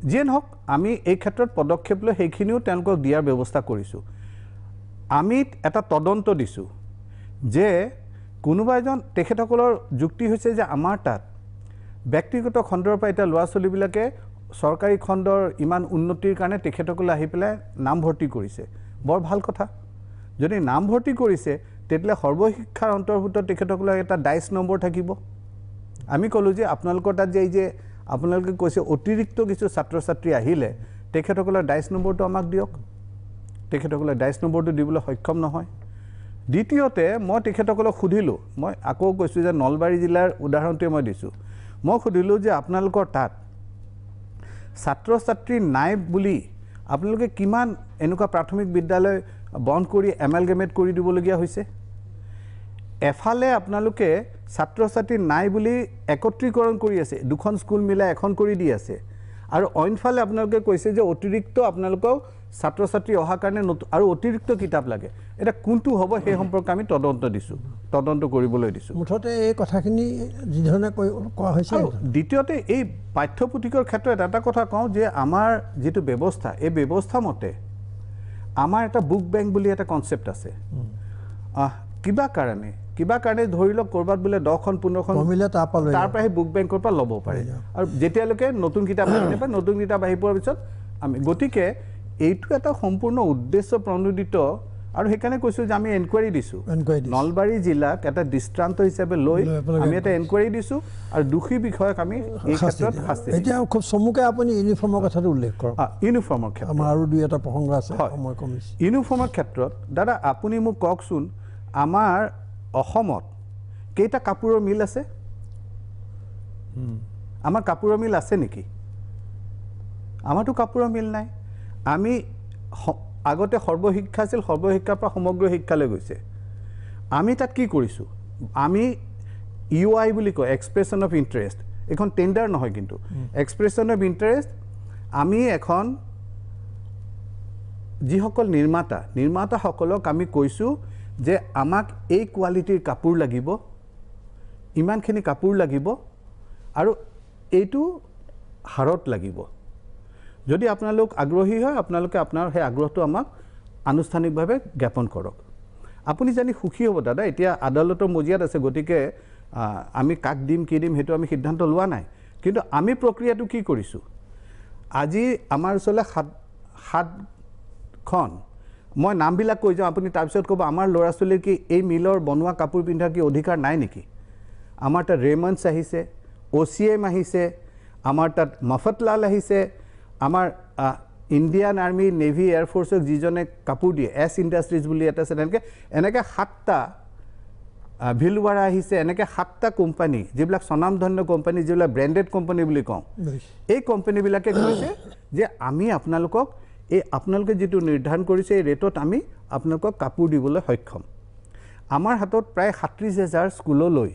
Speaker 2: যিয়ে নহওক আমি এই ক্ষেত্ৰত পদক্ষেপ লৈ সেইখিনিও তেওঁলোকক দিয়াৰ ব্যৱস্থা কৰিছোঁ আমি এটা তদন্ত দিছোঁ যে কোনোবা এজন তেখেতসকলৰ যুক্তি হৈছে যে আমাৰ তাত ব্যক্তিগত খণ্ডৰ পৰা এটা ল'ৰা ছোৱালীবিলাকে চৰকাৰী খণ্ডৰ ইমান উন্নতিৰ কাৰণে তেখেতসকলে আহি পেলাই নামভৰ্তি কৰিছে বৰ ভাল কথা যদি নামভৰ্তি কৰিছে তেতিয়াহ'লে সৰ্বশিক্ষাৰ অন্তৰ্ভুক্ত তেখেতসকলৰ এটা ডাইচ নম্বৰ থাকিব আমি ক'লোঁ যে আপোনালোকৰ তাত যে আপোনালোকে কৈছে অতিৰিক্ত কিছু ছাত্ৰ ছাত্ৰী আহিলে তেখেতসকলৰ ডাইচ নম্বৰটো আমাক দিয়ক তেখেতসকলে ডাইচ নম্বৰটো দিবলৈ সক্ষম নহয় দ্বিতীয়তে মই তেখেতসকলক সুধিলোঁ মই আকৌ কৈছোঁ যে নলবাৰী জিলাৰ উদাহৰণটোৱে মই দিছোঁ মই সুধিলোঁ যে আপোনালোকৰ তাত ছাত্ৰ ছাত্ৰী নাই বুলি আপোনালোকে কিমান এনেকুৱা প্ৰাথমিক বিদ্যালয় বন্ধ কৰি এমালগেমেট কৰি দিবলগীয়া হৈছে এফালে আপোনালোকে ছাত্ৰ ছাত্ৰী নাই বুলি একত্ৰীকৰণ কৰি আছে দুখন স্কুল মিলাই এখন কৰি দি আছে আৰু অইনফালে আপোনালোকে কৈছে যে অতিৰিক্ত আপোনালোকক ছাত্ৰ ছাত্ৰী অহাৰ কাৰণে আৰু অতিৰিক্ত কিতাপ লাগে এটা কোনটো হ'ব সেই সম্পৰ্কে আমি তদন্ত কৰিবলৈ দিছোঁ
Speaker 1: মুঠতে এই কথাখিনি যিধৰণে কোৱা হৈছে
Speaker 2: দ্বিতীয়তে এই পাঠ্যপুথিকৰ ক্ষেত্ৰত এটা কথা কওঁ যে আমাৰ যিটো ব্যৱস্থা এই ব্যৱস্থা মতে আমাৰ এটা বুক বেংক বুলি এটা কনচেপ্ট আছে কিবা কাৰণে ধৰি লওক ক'ৰবাত বোলে 10খন 15খন তাৰ পৰা সেই বুক বেংকৰ পৰা ল'ব পাৰে আৰু যেতিয়ালৈকে নতুন কিতাপ নাপায় নতুন কিতাপ আহি পোৱাৰ পিছত আমি গতিকে এইটো এটা সম্পূৰ্ণ উদ্দেশ্য প্ৰণোদিত আৰু সেইকাৰণে কৈছোঁ যে আমি এনকুৱাৰী দিছোঁ নলবাৰী জিলাক এটা দৃষ্টান্ত হিচাপে লৈ আমি এটা এনকুৱাৰী দিছোঁ আৰু দোষী বিষয়ক আমি এই ক্ষেত্ৰত শাস্তি
Speaker 1: এতিয়া খুব চমুকে আপুনি ইউনিফৰ্মৰ কথাটো উল্লেখ কৰক
Speaker 2: ইউনিফৰ্মৰ ক্ষেত্ৰত
Speaker 1: আমাৰ আৰু দুই এটা প্ৰসংগ আছে সময় কমিছে
Speaker 2: ইউনিফৰ্মৰ ক্ষেত্ৰত দাদা আপুনি মোক কওকচোন আমাৰ অসমত কেইটা কাপোৰৰ মিল আছে আমাৰ কাপোৰৰ মিল আছে নেকি আমাৰতো কাপোৰৰ মিল নাই আমি আগতে সৰ্বশিক্ষা আছিল সৰ্বশিক্ষাৰ পৰা সমগ্ৰ শিক্ষালৈ গৈছে আমি তাত কি কৰিছোঁ আমি ইউআই বুলি কয় এক্সপ্ৰেছন অফ ইণ্টাৰেষ্ট এখন টেণ্ডাৰ নহয় কিন্তু এক্সপ্ৰেছন অফ ইণ্টাৰেষ্ট আমি এখন যিসকল নিৰ্মাতাসকলক আমি কৈছোঁ যে আমাক এই কোৱালিটিৰ কাপোৰ লাগিব ইমানখিনি কাপোৰ লাগিব আৰু এইটো হাৰত লাগিব যদি আপোনালোক আগ্ৰহী হয় আপোনালোকে আপোনাৰ সেই আগ্ৰহটো আমাক আনুষ্ঠানিকভাৱে জ্ঞাপন কৰক আপুনি জানি সুখী হ'ব দাদা এতিয়া আদালতৰ মজিয়াত আছে গতিকে আমি কাক দিম কি দিম সেইটো আমি সিদ্ধান্ত লোৱা নাই কিন্তু আমি প্ৰক্ৰিয়াটো কি কৰিছোঁ আজি আমাৰ ওচৰলৈ 7খন মই নামবিলাক কৈ যাওঁ আপুনি তাৰপিছত ক'ব আমাৰ ল'ৰা ছোৱালীৰ কি এই মিলৰ বনোৱা কাপোৰ পিন্ধাৰ কি অধিকাৰ নাই নেকি আমাৰ তাত ৰেমন্স আহিছে OCM আহিছে আমাৰ তাত মফতলাল আহিছে আমাৰ ইণ্ডিয়ান আৰ্মি নেভি এয়াৰফ'ৰ্চক যিজনে কাপোৰ দিয়ে এছ ইণ্ডাষ্ট্ৰিজ বুলি এটা আছে এনেকৈ 7টা ভিলৱাৰা আহিছে এনেকৈ 7টা কোম্পানী যিবিলাক স্বনামধন্য কোম্পানী যিবিলাক ব্ৰেণ্ডেড কোম্পানী বুলি কওঁ এই কোম্পানীবিলাকে কৈছে যে আমি আপোনালোকে যিটো নিৰ্ধাৰণ কৰিছে এই ৰেটত আমি আপোনালোকক কাপোৰ দিবলৈ সক্ষম আমাৰ হাতত প্ৰায় 37,000 স্কুললৈ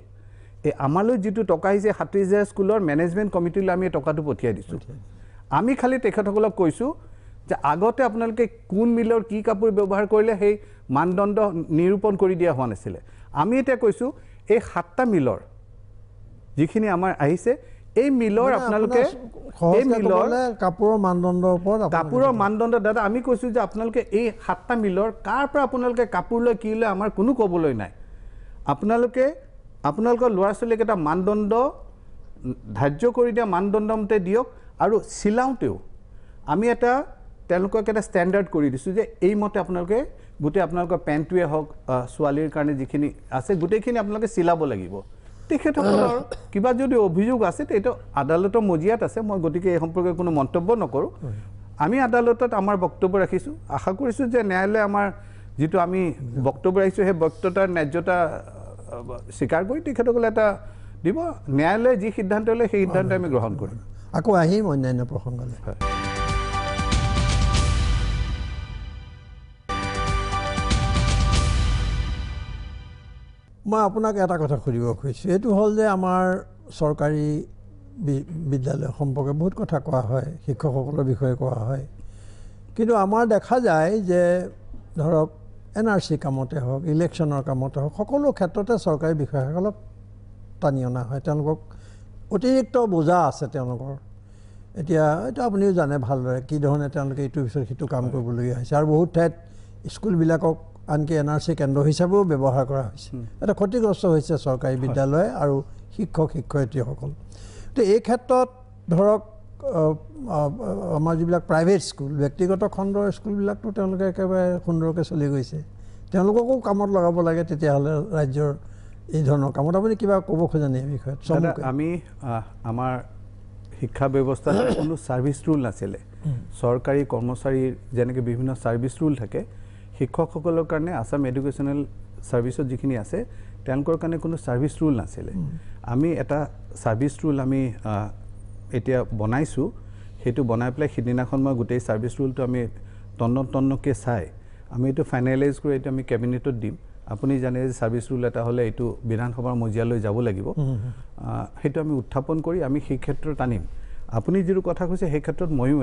Speaker 2: এই আমালৈ যিটো টকা আহিছে 37,000 স্কুলৰ মেনেজমেণ্ট কমিটিলৈ আমি টকাটো পঠিয়াই দিছোঁ আমি খালি তেখেতসকলক কৈছোঁ যে আগতে আপোনালোকে কোন মিলৰ কি কাপোৰ ব্যৱহাৰ কৰিলে সেই মানদণ্ড নিৰূপণ কৰি দিয়া হোৱা নাছিলে আমি এতিয়া কৈছোঁ এই 7টা মিলৰ যিখিনি আমাৰ আহিছে এই মিলৰ আপোনালোকে এই মিলৰ কাপোৰৰ মানদণ্ড দাদা আমি কৈছোঁ যে আপোনালোকে এই 7টা মিলৰ কাৰ পৰা আপোনালোকে কাপোৰ লৈ কি লৈ আমাৰ কোনো ক'বলৈ নাই আপোনালোকৰ ল'ৰা ছোৱালীক এটা মানদণ্ড ধাৰ্য কৰি দিয়া মানদণ্ড মতে দিয়ক আৰু চিলাওঁতেও আমি তেওঁলোকক এটা ষ্টেণ্ডাৰ্ড কৰি দিছোঁ যে এইমতে আপোনালোকে গোটেই আপোনালোকৰ পেণ্টটোৱে হওক ছোৱালীৰ কাৰণে যিখিনি আছে গোটেইখিনি আপোনালোকে চিলাব লাগিব তেখেতসকলৰ কিবা যদি অভিযোগ আছে সেইটো আদালতৰ মজিয়াত আছে মই গতিকে এই সম্পৰ্কে কোনো মন্তব্য নকৰোঁ আমি আদালতত আমাৰ বক্তব্য ৰাখিছোঁ আশা কৰিছোঁ যে ন্যায়ালয়ে আমাৰ যিটো আমি বক্তব্য ৰাখিছোঁ সেই বক্তব্যৰ ন্যায্যতা স্বীকাৰ কৰি তেখেতসকলে এটা দিব ন্যায়ালয়ে যি সিদ্ধান্ত লয় সেই সিদ্ধান্ত আমি গ্ৰহণ কৰিম
Speaker 1: আকৌ আহিম অন্যান্য প্ৰসংগলৈ মই আপোনাক এটা কথা সুধিব খুজিছোঁ এইটো হ'ল যে আমাৰ চৰকাৰী বিদ্যালয় সম্পৰ্কে বহুত কথা কোৱা হয় শিক্ষকসকলৰ বিষয়ে কোৱা হয় কিন্তু আমাৰ দেখা যায় যে ধৰক NRC কামতে হওক ইলেকশ্যনৰ কামতে হওক সকলো ক্ষেত্ৰতে চৰকাৰী বিষয়াসকলক টানি অনা হয় তেওঁলোকক অতিৰিক্ত বোজা আছে তেওঁলোকৰ এতিয়া এইটো আপুনিও জানে ভালদৰে কি ধৰণে তেওঁলোকে ইটোৰ পিছত সিটো কাম কৰিবলগীয়া হৈছে আৰু বহুত ঠাইত স্কুলবিলাকক আনকি NRC কেন্দ্ৰ হিচাপেও ব্যৱহাৰ কৰা হৈছে এটা ক্ষতিগ্ৰস্ত হৈছে চৰকাৰী বিদ্যালয় আৰু শিক্ষক শিক্ষয়িত্ৰীসকল তো এই ক্ষেত্ৰত ধৰক আমাৰ যিবিলাক প্ৰাইভেট স্কুল ব্যক্তিগত খণ্ডৰ স্কুলবিলাকতো তেওঁলোকে একেবাৰে সুন্দৰকৈ চলি গৈছে তেওঁলোককো কামত লগাব লাগে তেতিয়াহ'লে ৰাজ্যৰ এই ধৰণৰ কামত আপুনি কিবা ক'ব খোজা নেকি এই বিষয়ত
Speaker 2: আমি আমাৰ শিক্ষা ব্যৱস্থাত কোনো ছাৰ্ভিচ ৰুল নাছিলে চৰকাৰী কৰ্মচাৰীৰ যেনেকৈ বিভিন্ন ছাৰ্ভিচ ৰুল থাকে শিক্ষকসকলৰ কাৰণে আসাম এডুকেশ্যনেল ছাৰ্ভিচত যিখিনি আছে তেওঁলোকৰ কাৰণে কোনো ছাৰ্ভিচ ৰুল নাছিলে আমি এটা ছাৰ্ভিচ ৰুল আমি এতিয়া বনাইছোঁ সেইটো বনাই পেলাই সিদিনাখন মই গোটেই ছাৰ্ভিচ ৰুলটো আমি তন্নকৈ চাই আমি এইটো ফাইনেলাইজ কৰি এইটো আমি কেবিনেটত দিম আপুনি জানে যে ছাৰ্ভিচ ৰুল এটা হ'লে এইটো বিধানসভাৰ মজিয়ালৈ যাব লাগিব সেইটো আমি উত্থাপন কৰি আমি সেই ক্ষেত্ৰত আনিম আপুনি যিটো কথা কৈছে সেই ক্ষেত্ৰত ময়ো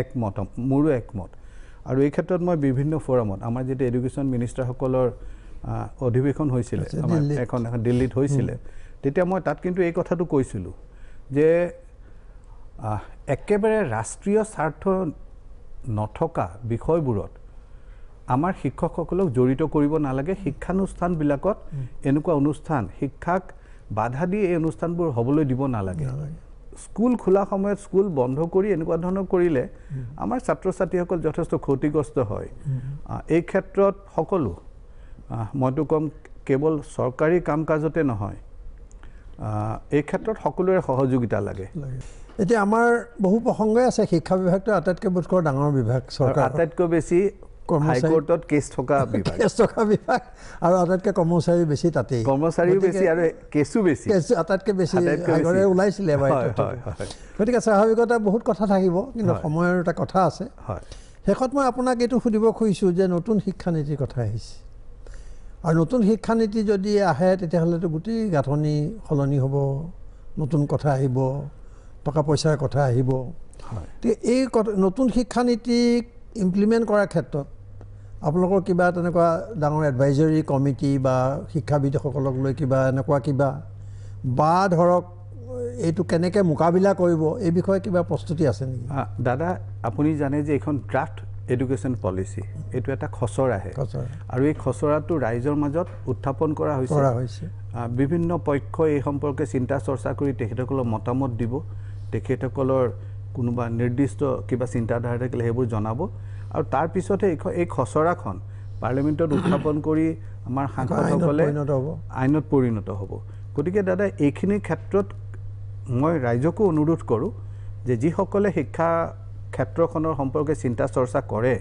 Speaker 2: একমত মোৰো একমত আৰু এই ক্ষেত্ৰত মই বিভিন্ন ফোৰামত আমাৰ যেতিয়া এডুকেশ্যন মিনিষ্টাৰসকলৰ অধিৱেশন হৈছিলে আমাৰ এখন দিল্লীত হৈছিলে তেতিয়া মই তাত কিন্তু এই কথাটো কৈছিলোঁ যে একেবাৰে ৰাষ্ট্ৰীয় স্বাৰ্থ নথকা বিষয়বোৰত আমাৰ শিক্ষকসকলক জড়িত কৰিব নালাগে শিক্ষানুষ্ঠানবিলাকত এনেকুৱা অনুষ্ঠান শিক্ষাক বাধা দি এই অনুষ্ঠানবোৰ হ'বলৈ দিব নালাগে স্কুল খোলা সময়ত স্কুল বন্ধ কৰি এনেকুৱা ধৰণৰ কৰিলে আমাৰ ছাত্ৰ ছাত্ৰীসকল যথেষ্ট ক্ষতিগ্ৰস্ত হয় এই ক্ষেত্ৰত সকলো মইতো ক'ম কেৱল চৰকাৰী কাম কাজতে নহয় এই ক্ষেত্ৰত সকলোৰে সহযোগিতা লাগে
Speaker 1: এতিয়া আমাৰ বহু প্ৰসংগই আছে শিক্ষা বিভাগটো আটাইতকৈ বোধকৰো ডাঙৰ বিভাগ চৰকাৰ
Speaker 2: আটাইতকৈ বেছি হাইকোৰ্টত কেছ থকা
Speaker 1: বিভাগ আৰু আটাইতকৈ কৰ্মচাৰী বেছি তাতেই
Speaker 2: কৰ্মচাৰীও বেছি আৰু কেছো বেছি
Speaker 1: আটাইতকৈ বেছি আগৰে ওলাইছিলে গতিকে স্বাভাৱিকতে বহুত কথা থাকিব কিন্তু সময়ৰ এটা কথা আছে শেষত মই আপোনাক এইটো সুধিব খুজিছোঁ যে নতুন শিক্ষানীতিৰ কথা আহিছে আৰু নতুন শিক্ষানীতি যদি আহে তেতিয়াহ'লেতো গোটেই গাঁথনি সলনি হ'ব নতুন কথা আহিব টকা পইচাৰ কথা আহিব এই নতুন শিক্ষানীতিক ইমপ্লিমেণ্ট কৰাৰ ক্ষেত্ৰত আপোনালোকৰ কিবা তেনেকুৱা ডাঙৰ এডভাইজৰী কমিটি বা শিক্ষাবিদসকলক লৈ কিবা এনেকুৱা কিবা বা ধৰক এইটো কেনেকৈ মোকাবিলা কৰিব এই বিষয়ে কিবা প্ৰস্তুতি আছে নেকি
Speaker 2: দাদা আপুনি জানে যে এইখন ড্ৰাফ্ট এডুকেশ্যন পলিচি এইটো এটা খচৰাহে আৰু এই খচৰাটো ৰাইজৰ মাজত উত্থাপন কৰা হৈছে বিভিন্ন পক্ষই এই সম্পৰ্কে চিন্তা চৰ্চা কৰি তেখেতসকলৰ মতামত দিব তেখেতসকলৰ কোনোবা নিৰ্দিষ্ট কিবা চিন্তাধাৰা থাকিলে সেইবোৰ জনাব আৰু তাৰপিছতহে এই খচৰাখন পাৰ্লিমেণ্টত উত্থাপন কৰি আমাৰ সাংসদসকলে আইনত পৰিণত হ'ব গতিকে দাদা এইখিনি ক্ষেত্ৰত মই ৰাইজকো অনুৰোধ কৰোঁ যে যিসকলে শিক্ষা ক্ষেত্ৰখনৰ সম্পৰ্কে চিন্তা চৰ্চা কৰে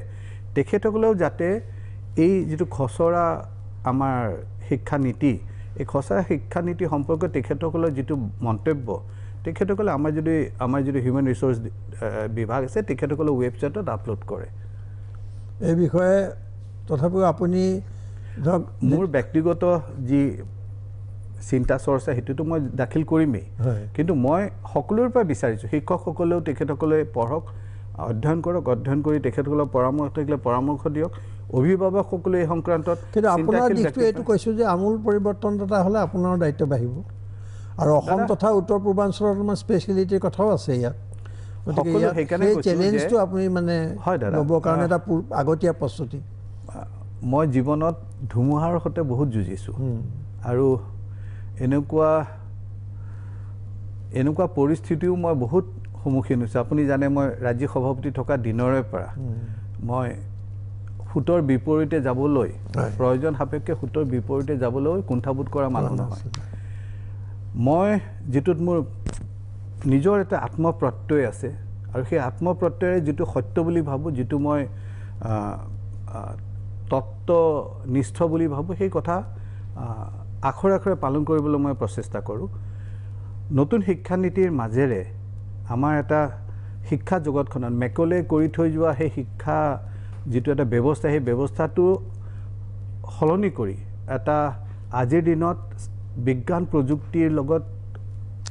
Speaker 2: তেখেতসকলেও যাতে এই যিটো খচৰা আমাৰ শিক্ষানীতি এই খচৰা শিক্ষানীতি সম্পৰ্কে তেখেতসকলৰ যিটো মন্তব্য তেখেতসকলে আমাৰ যদি হিউমেন ৰিচোৰ্চ বিভাগ আছে তেখেতসকলৰ ৱেবছাইটত আপলোড কৰে
Speaker 1: এই বিষয়ে তথাপিও আপুনি ধৰক
Speaker 2: মোৰ ব্যক্তিগত যি চিন্তা চৰ্চা সেইটোতো মই দাখিল কৰিমেই কিন্তু মই সকলোৰে পৰা বিচাৰিছোঁ শিক্ষকসকলেও তেখেতসকলে পঢ়ক অধ্যয়ন কৰক অধ্যয়ন কৰি তেখেতসকলৰ পৰামৰ্শ থাকিলে পৰামৰ্শ দিয়ক অভিভাৱকসকলে এই সংক্ৰান্তত
Speaker 1: কিন্তু আপোনাৰ দিশটো এইটো কৈছোঁ যে আমূল পৰিৱৰ্তন এটা হ'লে আপোনাৰ দায়িত্ব বাঢ়িব আৰু অসম তথা উত্তৰ পূৰ্বাঞ্চলৰ অলপমান স্পেচিয়েলিটিৰ কথাও আছে ইয়াত গতিকে সেই চেলেঞ্জটো আপুনি মানে ল'বৰ কাৰণে এটা আগতীয়া প্ৰস্তুতি
Speaker 2: মই জীৱনত ধুমুহাৰ সৈতে বহুত যুঁজিছোঁ আৰু এনেকুৱা পৰিস্থিতিও মই বহুত সন্মুখীন হৈছোঁ আপুনি জানে মই ৰাজ্যিক সভাপতি থকা দিনৰে পৰা মই সোঁতৰ বিপৰীতে যাবলৈ প্ৰয়োজন সাপেক্ষে সোঁতৰ বিপৰীতে যাবলৈ কুণ্ঠাবোধ কৰা মানুহ নহয় মই যিটোত মোৰ নিজৰ এটা আত্মপ্ৰত্যয় আছে আৰু সেই আত্মপ্ৰত্যয়েৰে যিটো সত্য বুলি ভাবোঁ যিটো মই তত্ত্বনিষ্ঠ বুলি ভাবোঁ সেই কথা আখৰে আখৰে পালন কৰিবলৈ মই প্ৰচেষ্টা কৰোঁ নতুন শিক্ষানীতিৰ মাজেৰে আমাৰ এটা শিক্ষা জগতখনত মেকলে কৰি থৈ যোৱা সেই শিক্ষা যিটো এটা ব্যৱস্থা সেই ব্যৱস্থাটো সলনি কৰি এটা আজিৰ দিনত বিজ্ঞান প্ৰযুক্তিৰ লগত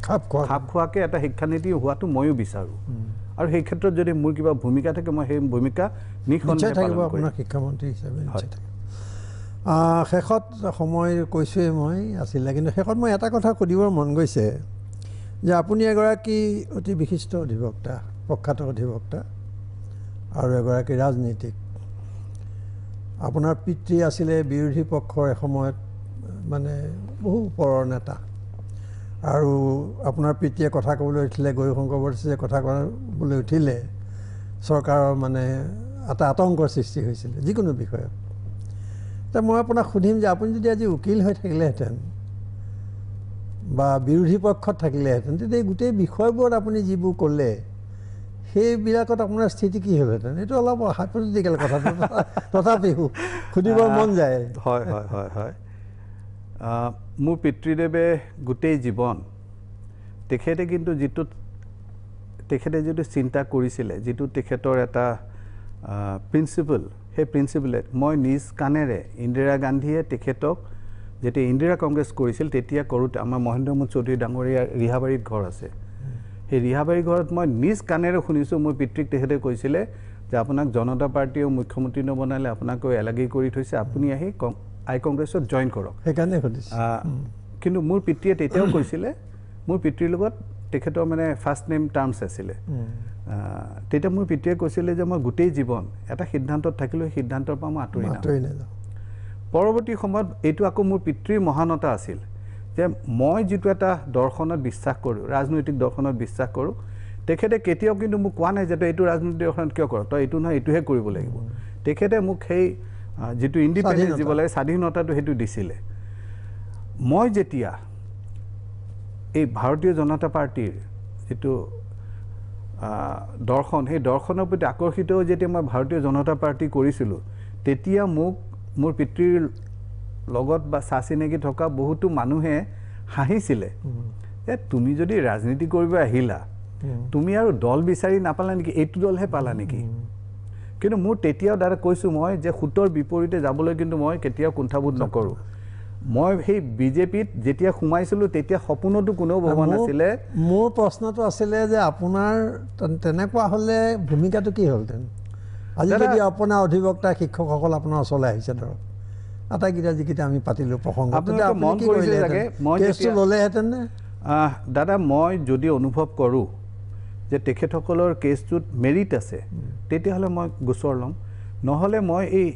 Speaker 2: খাপ খোৱাকৈ এটা শিক্ষানীতি হোৱাটো ময়ো বিচাৰোঁ আৰু সেই ক্ষেত্ৰত যদি মোৰ কিবা ভূমিকা থাকে মই সেই ভূমিকা নিঃসন্দেহে পালন কৰিম
Speaker 1: আপোনাৰ শিক্ষামন্ত্ৰী হিচাপে শেষত সময় কৈছোঁৱেই মই আছিলে কিন্তু শেষত মই এটা কথা সুধিবৰ মন গৈছে যে আপুনি এগৰাকী অতি বিশিষ্ট অধিবক্তা প্ৰখ্যাত অধিবক্তা আৰু এগৰাকী ৰাজনীতিক আপোনাৰ পিতৃ আছিলে বিৰোধী পক্ষৰ এসময়ত মানে বহু ওপৰৰ নেতা আৰু আপোনাৰ পিতৃয়ে কথা ক'বলৈ উঠিলে গৌৰীশংকৰ বৰদলৈয়ে কথা ক'বলৈ উঠিলে চৰকাৰৰ মানে এটা আতংকৰ সৃষ্টি হৈছিলে যিকোনো বিষয়ত এতিয়া মই আপোনাক সুধিম যে আপুনি যদি আজি উকিল হৈ থাকিলেহেঁতেন বা বিৰোধী পক্ষত থাকিলেহেঁতেন তেতিয়া এই গোটেই বিষয়বোৰত আপুনি যিবোৰ ক'লে সেইবিলাকত আপোনাৰ স্থিতি কি হ'লহেঁতেন এইটো অলপ হাইপথেটিকেল কথাটো তথাপিও সুধিব মন যায়
Speaker 2: হয় হয় হয় হয় মোৰ পিতৃদেৱে গোটেই জীৱন তেখেতে কিন্তু যিটো চিন্তা কৰিছিলে যিটো তেখেতৰ এটা প্ৰিন্সিপল সেই প্ৰিন্সিপলে মই নিজ কাণেৰে ইন্দিৰা গান্ধীয়ে তেখেতক যেতিয়া ইন্দিৰা কংগ্ৰেছ কৰিছিল তেতিয়া কৰোঁতে আমাৰ মহেন্দ্ৰ মোহন চৌধুৰী ডাঙৰীয়া ৰিহাবাৰীত ঘৰ আছে সেই ৰিহাবাৰী ঘৰত মই নিজ কাণেৰে শুনিছোঁ মোৰ পিতৃক তেখেতে কৈছিলে যে আপোনাক জনতা পাৰ্টীয়েও মুখ্যমন্ত্ৰী নবনালে আপোনাকো এলাগী কৰি থৈছে আপুনি আহি আই কংগ্ৰেছত জইন কৰক
Speaker 1: সেইকাৰণে সুধিছোঁ
Speaker 2: কিন্তু মোৰ পিতৃয়ে তেতিয়াও কৈছিলে মোৰ পিতৃৰ লগত তেখেতৰ মানে ফাৰ্ষ্ট নেম টাৰ্মছ আছিলে তেতিয়া মোৰ পিতৃয়ে কৈছিলে যে মই গোটেই জীৱন এটা সিদ্ধান্তত থাকিলেও সেই সিদ্ধান্তৰ পৰা মই আঁতৰি নাযাওঁ পৰৱৰ্তী সময়ত এইটো আকৌ মোৰ পিতৃৰ মহানতা আছিল যে মই যিটো এটা দৰ্শনত বিশ্বাস কৰোঁ ৰাজনৈতিক দৰ্শনত বিশ্বাস কৰোঁ তেখেতে কেতিয়াও কিন্তু মোক কোৱা নাই যে তই এইটো ৰাজনৈতিক দৰ্শনত কিয় কৰ তই এইটো নহয় এইটোহে কৰিব লাগিব তেখেতে মোক সেই যিটো ইণ্ডিপেণ্ডেন্স দিব লাগে স্বাধীনতাটো সেইটো দিছিলে মই যেতিয়া এই ভাৰতীয় জনতা পাৰ্টীৰ যিটো দৰ্শন সেই দৰ্শনৰ প্ৰতি আকৰ্ষিত হৈ যেতিয়া মই ভাৰতীয় জনতা পাৰ্টী কৰিছিলোঁ তেতিয়া মোক মোৰ পিতৃৰ লগত বা চা চিনাকি থকা বহুতো মানুহে হাঁহিছিলে যে তুমি যদি ৰাজনীতি কৰিব আহিলা তুমি আৰু দল বিচাৰি নাপালা নেকি এইটো দলহে পালা নেকি কিন্তু মোৰ তেতিয়াও দাদা কৈছোঁ মই যে সুতৰ বিপৰীতে যাবলৈ কিন্তু মই কেতিয়াও কুণ্ঠাবোধ নকৰোঁ মই সেই বিজেপিত যেতিয়া সোমাইছিলোঁ তেতিয়া সপোনতো কোনেও ভবা নাছিলে
Speaker 1: মোৰ প্ৰশ্নটো আছিলে যে আপোনাৰ তেনেকুৱা হ'লে ভূমিকাটো কি হ'লহেঁতেন আজি যদি আপোনাৰ অধিবক্তা শিক্ষকসকল আপোনাৰ ওচৰলৈ আহিছে ধৰক আটাইকেইটা যিকেইটা আমি পাতিলোঁ প্ৰসংগ কেছটো ল'লেহেঁতেন নে
Speaker 2: দাদা মই যদি অনুভৱ কৰোঁ যে তেখেতসকলৰ কেছটোত মেৰিট আছে তেতিয়াহ'লে মই গোচৰ ল'ম নহ'লে মই এই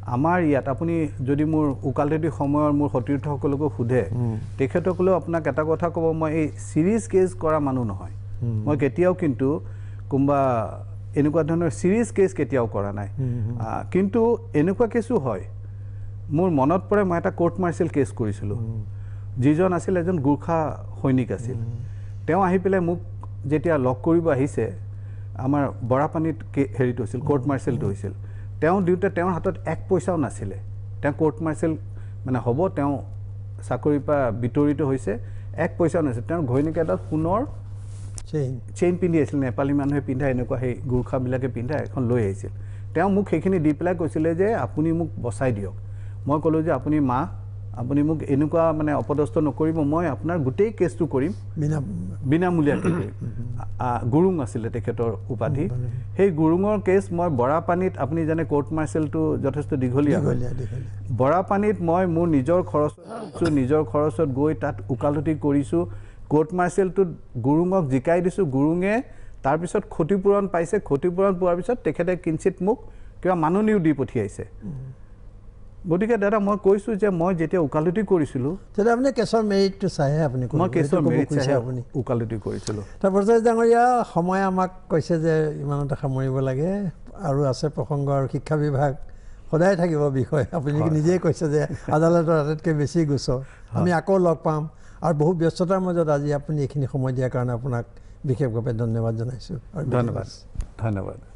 Speaker 2: আমাৰ ইয়াত আপুনি যদি মোৰ উকালতি সময়ৰ মোৰ সতীৰ্থসকলকো সোধে তেখেতসকলেও আপোনাক এটা কথা ক'ব মই এই চিৰিজ কেছ কৰা মানুহ নহয় মই কেতিয়াও কিন্তু কোনোবা এনেকুৱা ধৰণৰ চিৰিজ কেছ কেতিয়াও কৰা নাই কিন্তু এনেকুৱা কেছো হয় মোৰ মনত পৰে মই এটা কোৰ্ট মাৰ্চিয়েল কেছ কৰিছিলোঁ যিজন আছিল এজন গোৰ্খা সৈনিক আছিল তেওঁ আহি পেলাই মোক যেতিয়া লগ কৰিব আহিছে আমাৰ বৰাপানীত হেৰিটো হৈছিল কোৰ্ট মাৰ্চিয়েলটো হৈছিল তেওঁ দিওঁতে তেওঁৰ হাতত এক পইচাও নাছিলে তেওঁ কোৰ্ট মাৰ্চিয়েল মানে হ'ব তেওঁ চাকৰিৰ পৰা বিতৰিত হৈছে এক পইচাও নাছিলে তেওঁৰ ঘৈণীয়েকে এটা সোণৰ চেইন পিন্ধি আছিল নেপালী মানুহে পিন্ধা এনেকুৱা সেই গোৰ্খাবিলাকে পিন্ধা এখন লৈ আহিছিল তেওঁ মোক সেইখিনি দি পেলাই কৈছিলে যে আপুনি মোক বচাই দিয়ক মই ক'লোঁ যে আপুনি মা আপুনি মোক এনেকুৱা মানে অপদস্থ নকৰিব মই আপোনাৰ গোটেই কেছটো কৰিম বিনামূলীয়াকৈ কৰিম গুৰুং আছিলে তেখেতৰ উপাধি সেই গুৰুঙৰ কেছ মই বৰাপানীত আপুনি জানে কোৰ্ট মাৰ্চিয়েলটো যথেষ্ট দীঘলীয়া বৰাপানীত মই মোৰ নিজৰ খৰচত গৈ তাত ওকালতি কৰিছোঁ কোৰ্ট মাৰ্চিয়েলটোত গুৰুঙক জিকাই দিছোঁ গুৰুঙে তাৰপিছত ক্ষতিপূৰণ পাইছে ক্ষতিপূৰণ পোৱাৰ পিছত তেখেতে কিঞ্চিত মোক কিবা মাননীও দি পঠিয়াইছে গতিকে দাদা মই কৈছোঁ যে মই যেতিয়া ওকালতি কৰিছিলোঁ
Speaker 1: তেতিয়া আপুনি কেছৰ মেৰিটটো চাইহে আপুনি
Speaker 2: মই কেছৰ মেৰিট চাইহে আপুনি ওকালতি কৰিছিলোঁ
Speaker 1: তাৰপিছত ডাঙৰীয়া সময় আমাক কৈছে যে ইমানতে সামৰিব লাগে আৰু আছে প্ৰসংগ আৰু শিক্ষা বিভাগ সদায় থাকিব বিষয় আপুনি নিজেই কৈছে যে আদালতৰ আটাইতকৈ বেছি গোচৰ আমি আকৌ লগ পাম আৰু বহু ব্যস্ততাৰ মাজত আজি আপুনি এইখিনি সময় দিয়াৰ কাৰণে আপোনাক বিশেষভাৱে ধন্যবাদ জনাইছোঁ
Speaker 2: ধন্যবাদ